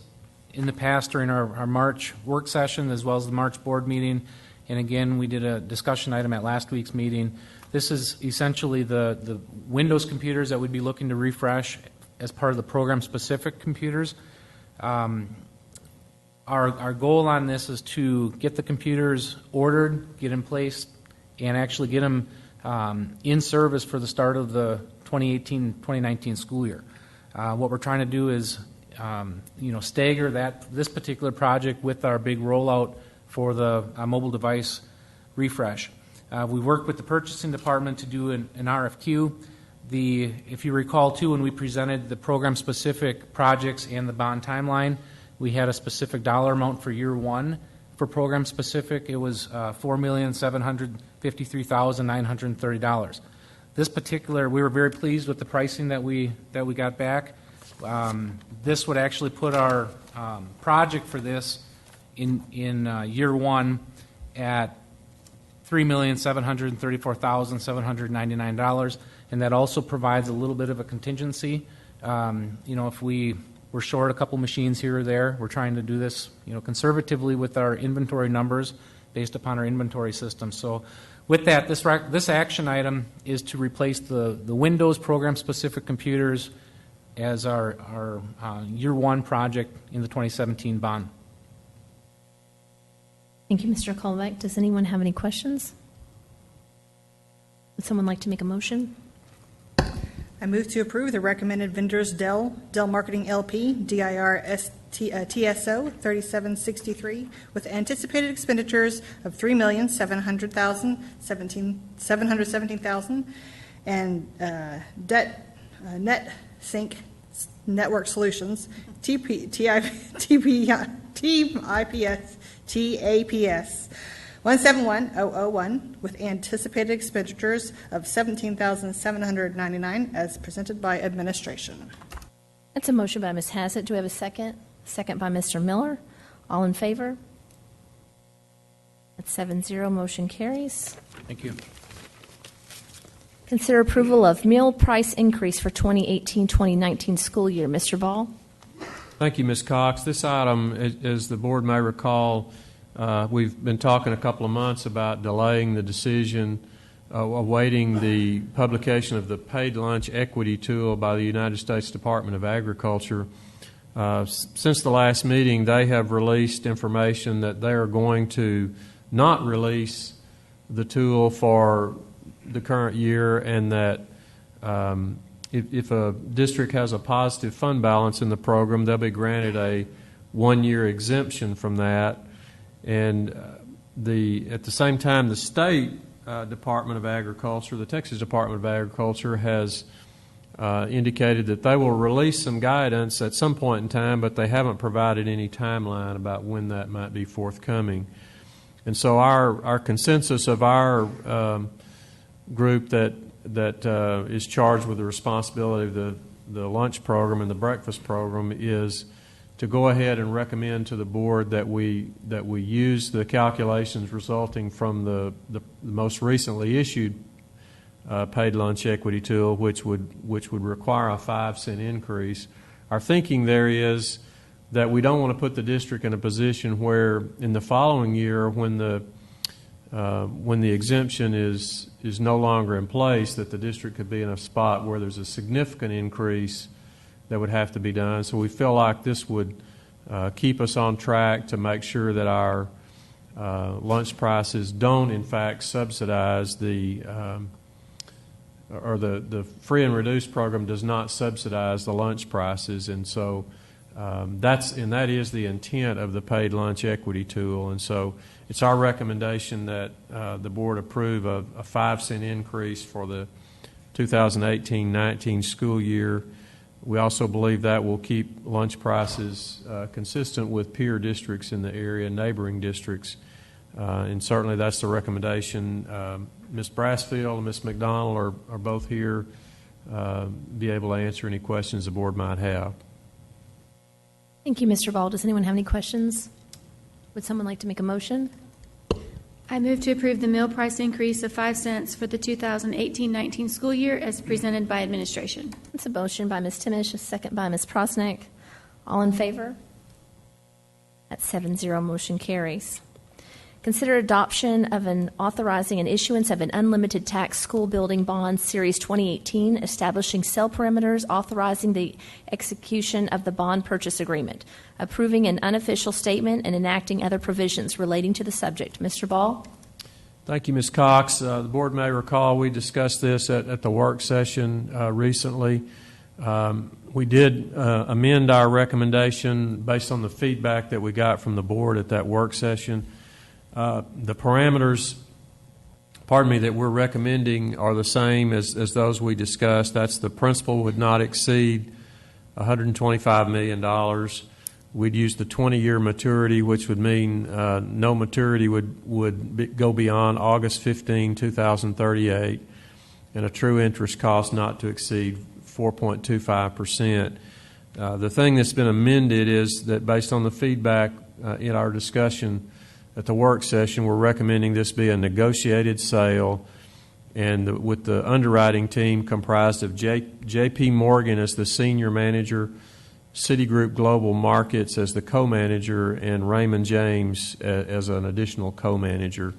in the past during our March work session as well as the March board meeting. And again, we did a discussion item at last week's meeting. This is essentially the Windows computers that we'd be looking to refresh as part of the program-specific computers. Our goal on this is to get the computers ordered, get in place, and actually get them in service for the start of the 2018-2019 school year. What we're trying to do is stagger this particular project with our big rollout for the mobile device refresh. We worked with the purchasing department to do an RFQ. If you recall, too, when we presented the program-specific projects and the bond timeline, we had a specific dollar amount for year one. For program-specific, it was $4,753,930. This particular, we were very pleased with the pricing that we got back. This would actually put our project for this in year one at $3,734,799, and that also provides a little bit of a contingency. If we were short a couple machines here or there, we're trying to do this, conservatively with our inventory numbers based upon our inventory system. So, with that, this action item is to replace the Windows program-specific computers as our year one project in the 2017 bond. Thank you, Mr. Colbeck. Does anyone have any questions? Would someone like to make a motion? I move to approve the recommended vendors Dell Marketing LP, DIR TSO 3763, with anticipated expenditures of $3,717,000 and NetSync Network Solutions, TAPS 171001 with anticipated expenditures of $17,799 as presented by administration. That's a motion by Ms. Hassett. Do we have a second? Second by Mr. Miller. All in favor? That's 7-0. Motion carries. Thank you. Consider approval of meal price increase for 2018-2019 school year. Mr. Ball. Thank you, Ms. Cox. This item, as the board may recall, we've been talking a couple of months about delaying the decision, awaiting the publication of the paid lunch equity tool by the United States Department of Agriculture. Since the last meeting, they have released information that they are going to not release the tool for the current year, and that if a district has a positive fund balance in the program, they'll be granted a one-year exemption from that. And at the same time, the state Department of Agriculture, the Texas Department of Agriculture, has indicated that they will release some guidance at some point in time, but they haven't provided any timeline about when that might be forthcoming. And so our consensus of our group that is charged with the responsibility of the lunch program and the breakfast program is to go ahead and recommend to the board that we use the calculations resulting from the most recently issued paid lunch equity tool, which would require a 5-cent increase. Our thinking there is that we don't want to put the district in a position where in the following year, when the exemption is no longer in place, that the district could be in a spot where there's a significant increase that would have to be done. So we feel like this would keep us on track to make sure that our lunch prices don't in fact subsidize the free and reduced program does not subsidize the lunch prices, and so that is the intent of the paid lunch equity tool. And so it's our recommendation that the board approve a 5-cent increase for the 2018-19 school year. We also believe that will keep lunch prices consistent with peer districts in the area, neighboring districts, and certainly that's the recommendation. Ms. Brassfield and Ms. McDonald are both here, be able to answer any questions the board might have. Thank you, Mr. Ball. Does anyone have any questions? Would someone like to make a motion? I move to approve the meal price increase of 5 cents for the 2018-19 school year as presented by administration. It's a motion by Ms. Timish, a second by Ms. Prosnick. All in favor? That's 7-0. Motion carries. Consider adoption of an authorizing an issuance of an unlimited tax school building bond series 2018, establishing sale parameters, authorizing the execution of the bond purchase agreement, approving an unofficial statement, and enacting other provisions relating to the subject. Mr. Ball? Thank you, Ms. Cox. The board may recall we discussed this at the work session recently. We did amend our recommendation based on the feedback that we got from the board at that work session. The parameters, that we're recommending are the same as those we discussed. That's the principal would not exceed $125 million. We'd use the 20-year maturity, which would mean no maturity would go beyond August 15, 2038, and a true interest cost not to exceed 4.25%. The thing that's been amended is that based on the feedback in our discussion at the work session, we're recommending this be a negotiated sale, and with the underwriting team comprised of J.P. Morgan as the senior manager, Citigroup Global Markets as the co-manager, and Raymond James as an additional co-manager.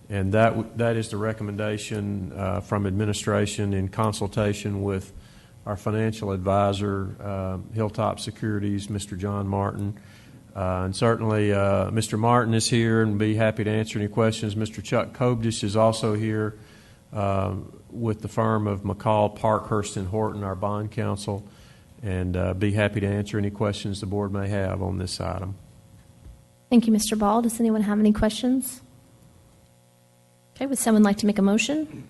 And that is the recommendation from administration in consultation with our financial advisor, Hilltop Securities, Mr. John Martin. And certainly Mr. Martin is here and be happy to answer any questions. Mr. Chuck Kobdish is also here with the firm of McCall, Parkhurst, and Horton, our bond counsel, and be happy to answer any questions the board may have on this item. Thank you, Mr. Ball. Does anyone have any questions? Okay, would someone like to make a motion?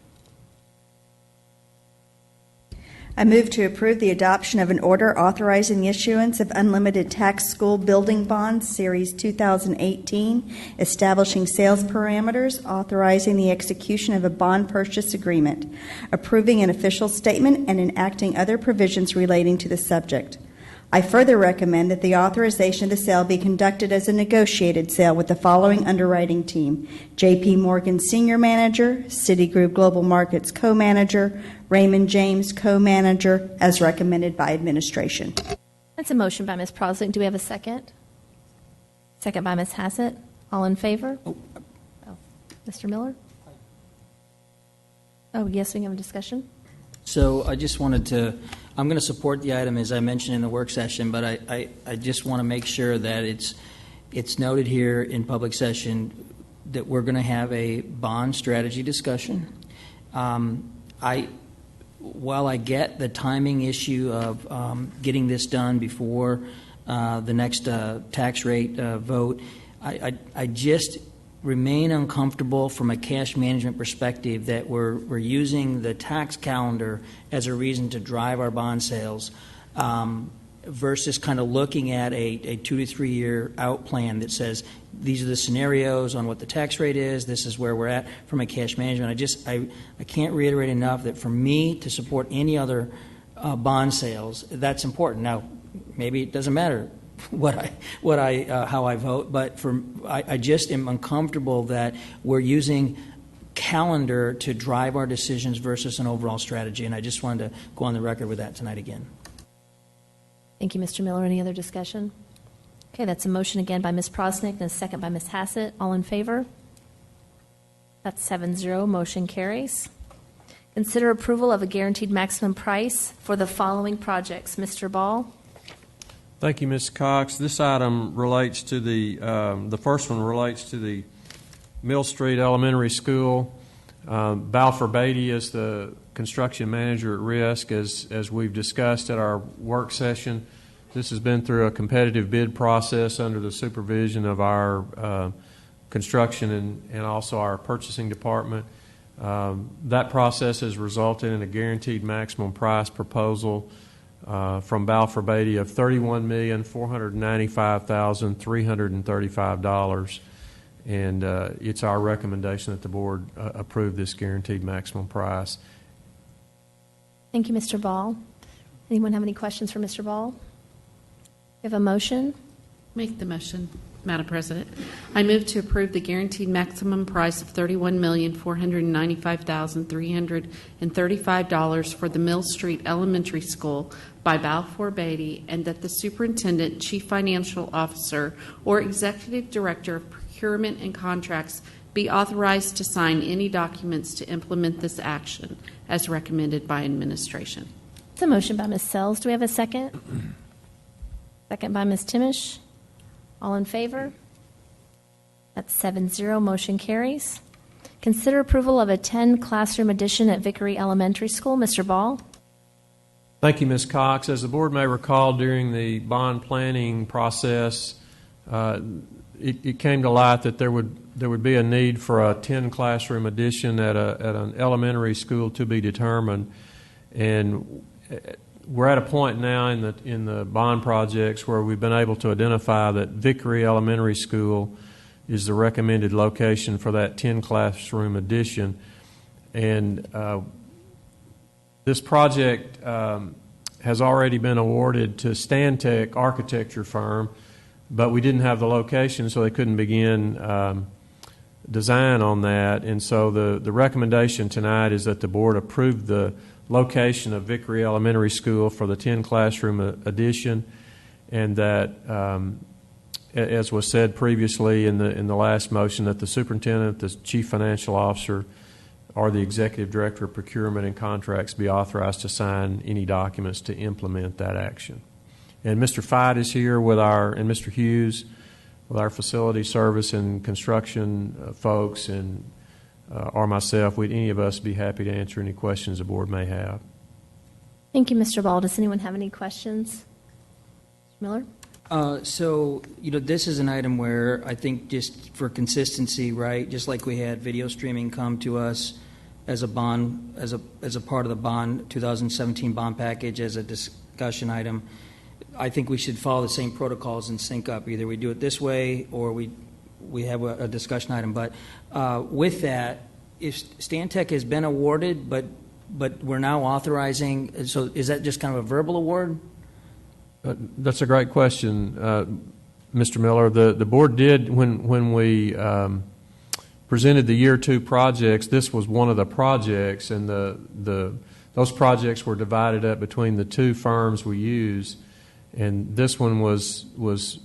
I move to approve the adoption of an order authorizing the issuance of unlimited tax school building bonds, Series 2018, establishing sales parameters, authorizing the execution of a bond purchase agreement, approving an official statement, and enacting other provisions relating to the subject. I further recommend that the authorization of the sale be conducted as a negotiated sale with the following underwriting team: J.P. Morgan Senior Manager, Citigroup Global Markets Co-Manager, Raymond James Co-Manager, as recommended by administration. That's a motion by Ms. Prosnick. Do we have a second? Second by Ms. Hassett. All in favor? Oh, Mr. Miller? Oh, yes, we have a discussion. So I just wanted to, I'm going to support the item as I mentioned in the work session, but I just want to make sure that it's noted here in public session that we're going to have a bond strategy discussion. While I get the timing issue of getting this done before the next tax rate vote, I just remain uncomfortable from a cash management perspective that we're using the tax calendar as a reason to drive our bond sales versus kind of looking at a 2 to 3 year out plan that says these are the scenarios on what the tax rate is, this is where we're at from a cash management. I can't reiterate enough that for me to support any other bond sales, that's important. Now, maybe it doesn't matter how I vote, but I just am uncomfortable that we're using calendar to drive our decisions versus an overall strategy, and I just wanted to go on the record with that tonight again. Thank you, Mr. Miller. Any other discussion? Okay, that's a motion again by Ms. Prosnick and a second by Ms. Hassett. All in favor? That's 7-0. Motion carries. Consider approval of a guaranteed maximum price for the following projects. Mr. Ball? Thank you, Ms. Cox. This item relates to the first one relates to the Mill Street Elementary School. Balfour Beatty is the construction manager at risk, as we've discussed at our work session. This has been through a competitive bid process under the supervision of our construction and also our purchasing department. That process has resulted in a guaranteed maximum price proposal from Balfour Beatty of $31,495,335. And it's our recommendation that the board approve this guaranteed maximum price. Thank you, Mr. Ball. Anyone have any questions for Mr. Ball? We have a motion. Make the motion, Madam President. I move to approve the guaranteed maximum price of $31,495,335 for the Mill Street Elementary School by Balfour Beatty, and that the superintendent, chief financial officer, or executive director of procurement and contracts be authorized to sign any documents to implement this action as recommended by administration. It's a motion by Ms. Sells. Do we have a second? Second by Ms. Timish. All in favor? That's 7-0. Motion carries. Consider approval of a 10-classroom addition at Vickery Elementary School. Mr. Ball? Thank you, Ms. Cox. As the board may recall, during the bond planning process, it came to light that there would be a need for a 10-classroom addition at an elementary school to be determined. And we're at a point now in the bond projects where we've been able to identify that Vickery Elementary School is the recommended location for that 10-classroom addition. And this project has already been awarded to Stantec Architecture Firm, but we didn't have the location, so they couldn't begin design on that. And so the recommendation tonight is that the board approve the location of Vickery Elementary School for the 10-classroom addition, and that, as was said previously in the last motion, that the superintendent, the chief financial officer, or the executive director of procurement and contracts be authorized to sign any documents to implement that action. And Mr. Fite is here and Mr. Hughes with our facility service and construction folks, and or myself. Would any of us be happy to answer any questions the board may have? Thank you, Mr. Ball. Does anyone have any questions? Mr. Miller? So, this is an item where I think just for consistency, right, just like we had video streaming come to us as a bond, as a part of the bond 2017 bond package as a discussion item, I think we should follow the same protocols and sync up. Either we do it this way or we have a discussion item. But with that, if Stantec has been awarded, but we're now authorizing, so is that just kind of a verbal award? That's a great question, Mr. Miller. The board did, when we presented the year 2 projects, this was one of the projects, and those projects were divided up between the 2 firms we use. And this one was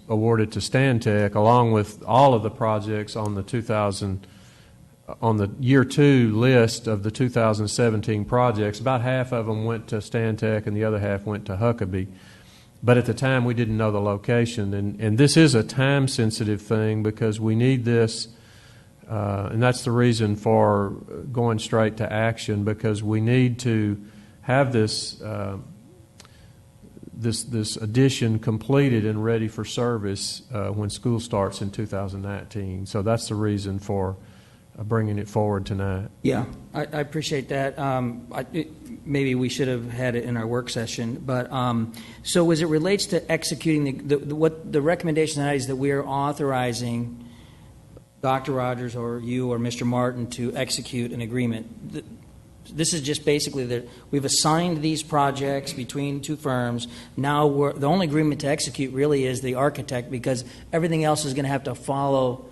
awarded to Stantec, along with all of the projects on the year 2 list of the 2017 projects. About half of them went to Stantec, and the other half went to Huckabee. But at the time, we didn't know the location, and this is a time-sensitive thing because we need this, and that's the reason for going straight to action, because we need to have this. This addition completed and ready for service when school starts in 2019. So that's the reason for bringing it forward tonight. Yeah, I appreciate that. Maybe we should have had it in our work session. But so as it relates to executing what the recommendation tonight is that we are authorizing Dr. Rogers or you or Mr. Martin to execute an agreement. This is just basically that we've assigned these projects between two firms. Now the only agreement to execute really is the architect, because everything else is going to have to follow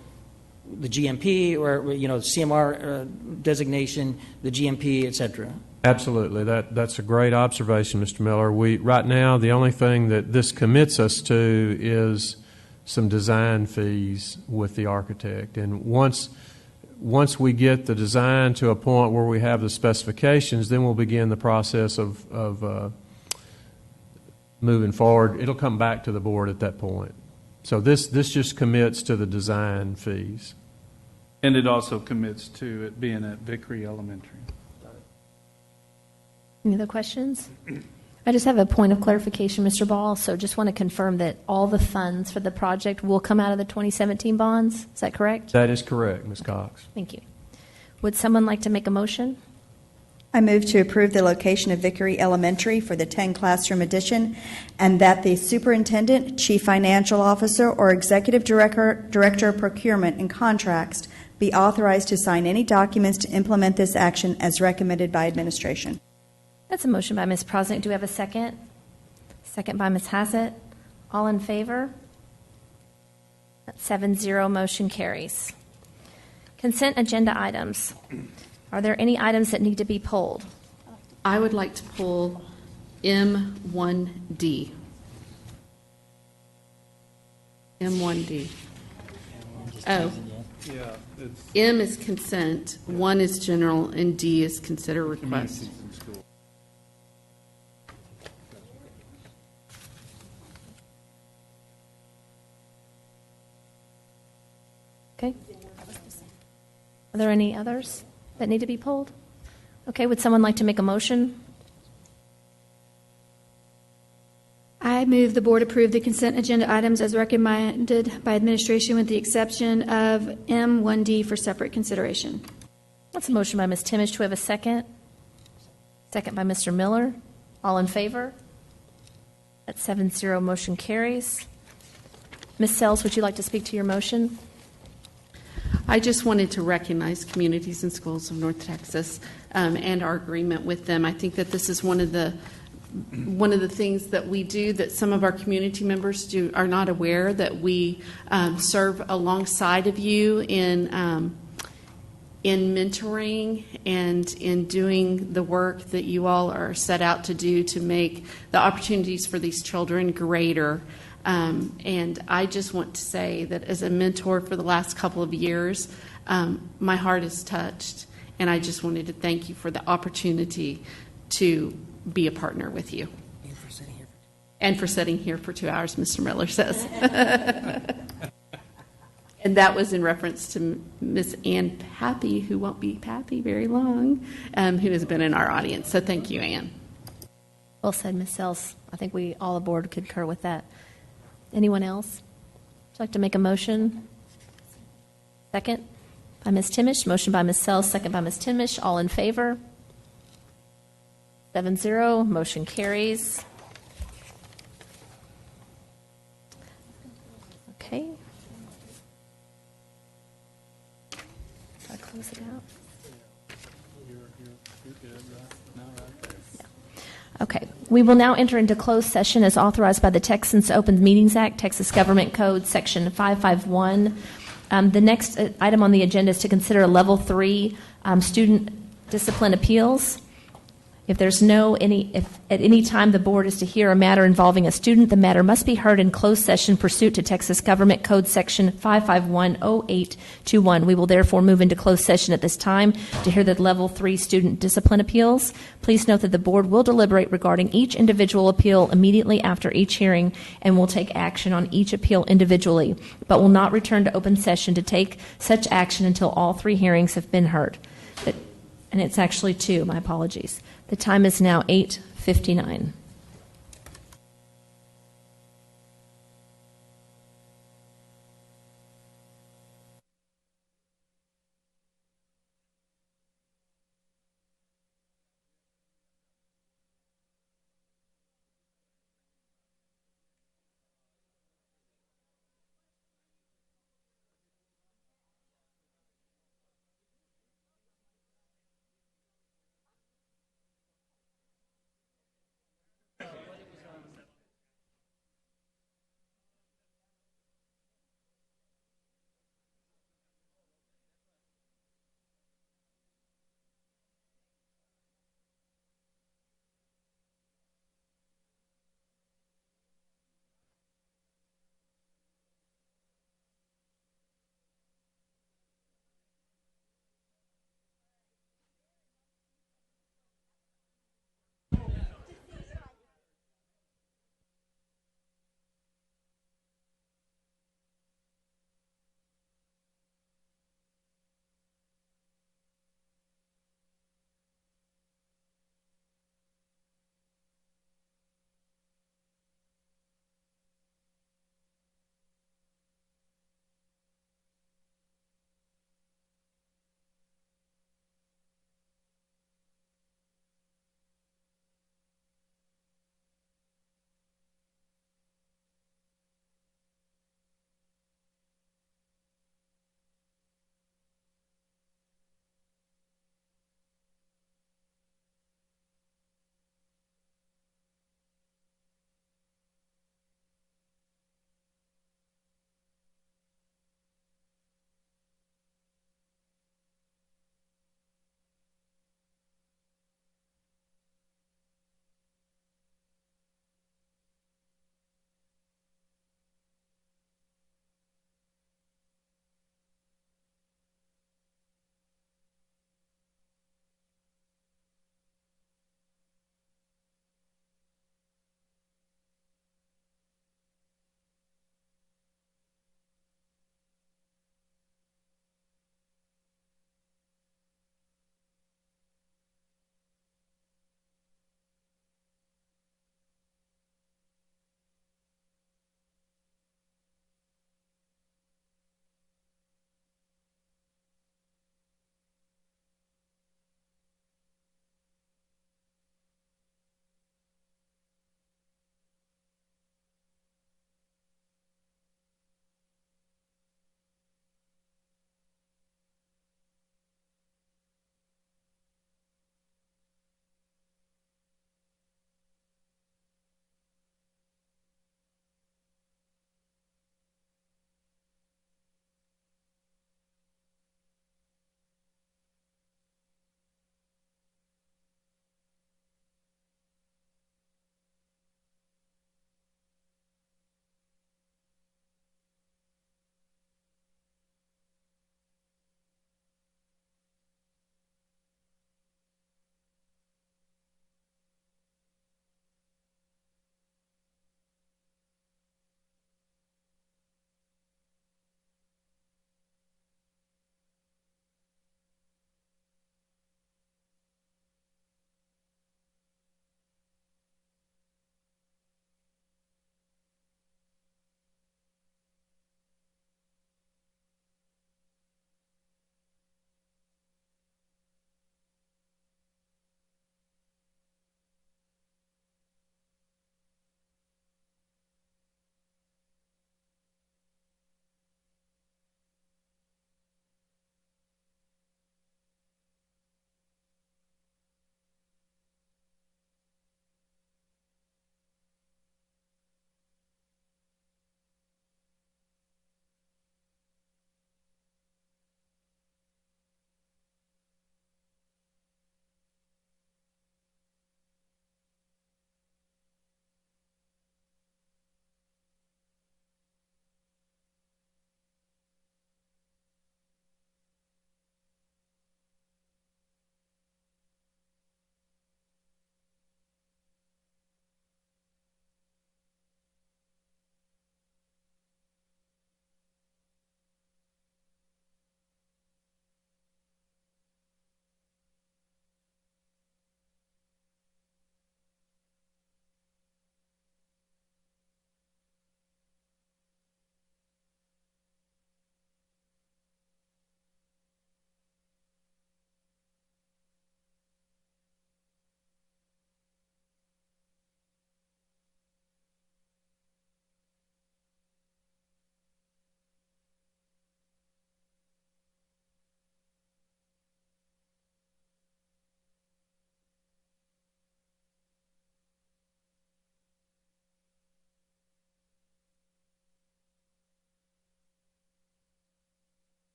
the GMP or CMR designation, the GMP, et cetera. Absolutely. That's a great observation, Mr. Miller. Right now, the only thing that this commits us to is some design fees with the architect. And once we get the design to a point where we have the specifications, then we'll begin the process of moving forward. It'll come back to the board at that point. So this just commits to the design fees. And it also commits to it being at Vickery Elementary. Any other questions? I just have a point of clarification, Mr. Ball. So just want to confirm that all the funds for the project will come out of the 2017 bonds. Is that correct? That is correct, Ms. Cox. Thank you. Would someone like to make a motion? I move to approve the location of Vickery Elementary for the 10 classroom addition, and that the superintendent, chief financial officer, or executive director of procurement and contracts be authorized to sign any documents to implement this action as recommended by administration. That's a motion by Ms. Prosnick. Do we have a second? Second by Ms. Hassett. All in favor? That's 7-0. Motion carries. Consent agenda items. Are there any items that need to be pulled? I would like to pull M1D. M1D. Oh. Yeah. M is consent, 1 is general, and D is consider request. Okay. Are there any others that need to be pulled? Okay, would someone like to make a motion? I move the board approve the consent agenda items as recommended by administration with the exception of M1D for separate consideration. That's a motion by Ms. Timish. Do we have a second? Second by Mr. Miller. All in favor? That's 7-0. Motion carries. Ms. Sells, would you like to speak to your motion? I just wanted to recognize Communities and Schools of North Texas and our agreement with them. I think that this is one of the things that we do that some of our community members are not aware, that we serve alongside of you in mentoring and in doing the work that you all are set out to do to make the opportunities for these children greater. And I just want to say that as a mentor for the last couple of years, my heart is touched, and I just wanted to thank you for the opportunity to be a partner with you. And for sitting here for 2 hours, Mr. Miller says. And that was in reference to Miss Ann Pappy, who won't be Pappy very long, who has been in our audience. So thank you, Ann. Well said, Ms. Sells. I think we all aboard concur with that. Anyone else? Would you like to make a motion? Second by Ms. Timish. Motion by Ms. Sells, second by Ms. Timish. All in favor? 7-0. Motion carries. Okay. Should I close it out? Okay. We will now enter into closed session as authorized by the Texas Open Meetings Act, Texas Government Code, Section 551. The next item on the agenda is to consider Level 3 student discipline appeals. If at any time the board is to hear a matter involving a student, the matter must be heard in closed session pursuant to Texas Government Code Section 5510821. We will therefore move into closed session at this time to hear the Level 3 student discipline appeals. Please note that the board will deliberate regarding each individual appeal immediately after each hearing and will take action on each appeal individually, but will not return to open session to take such action until all 3 hearings have been heard. And it's actually 2, my apologies. The time is now 8:59.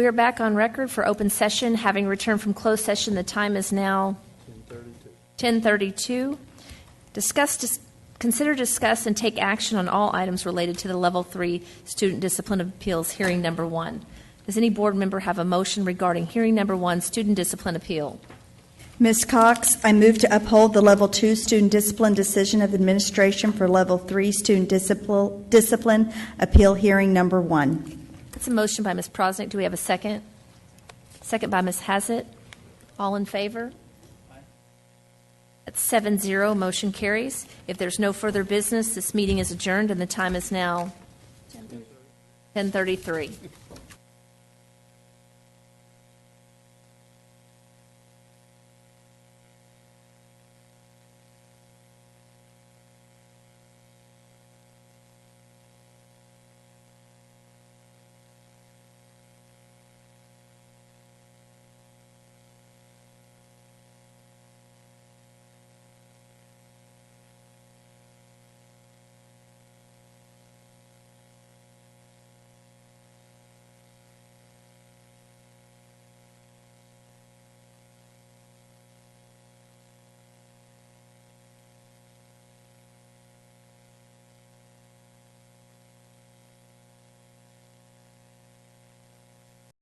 We are back on record for open session. Having returned from closed session, the time is now 10:32. Consider, discuss, and take action on all items related to the Level 3 Student Discipline Appeals Hearing Number 1. Does any board member have a motion regarding Hearing Number 1, Student Discipline Appeal? Ms. Cox, I move to uphold the Level 2 Student Discipline Decision of Administration for Level 3 Student Discipline Appeal Hearing Number 1. That's a motion by Ms. Prosnick. Do we have a second? Second by Ms. Hassett. All in favor? That's 7-0. Motion carries. If there's no further business, this meeting is adjourned, and the time is now 10:33.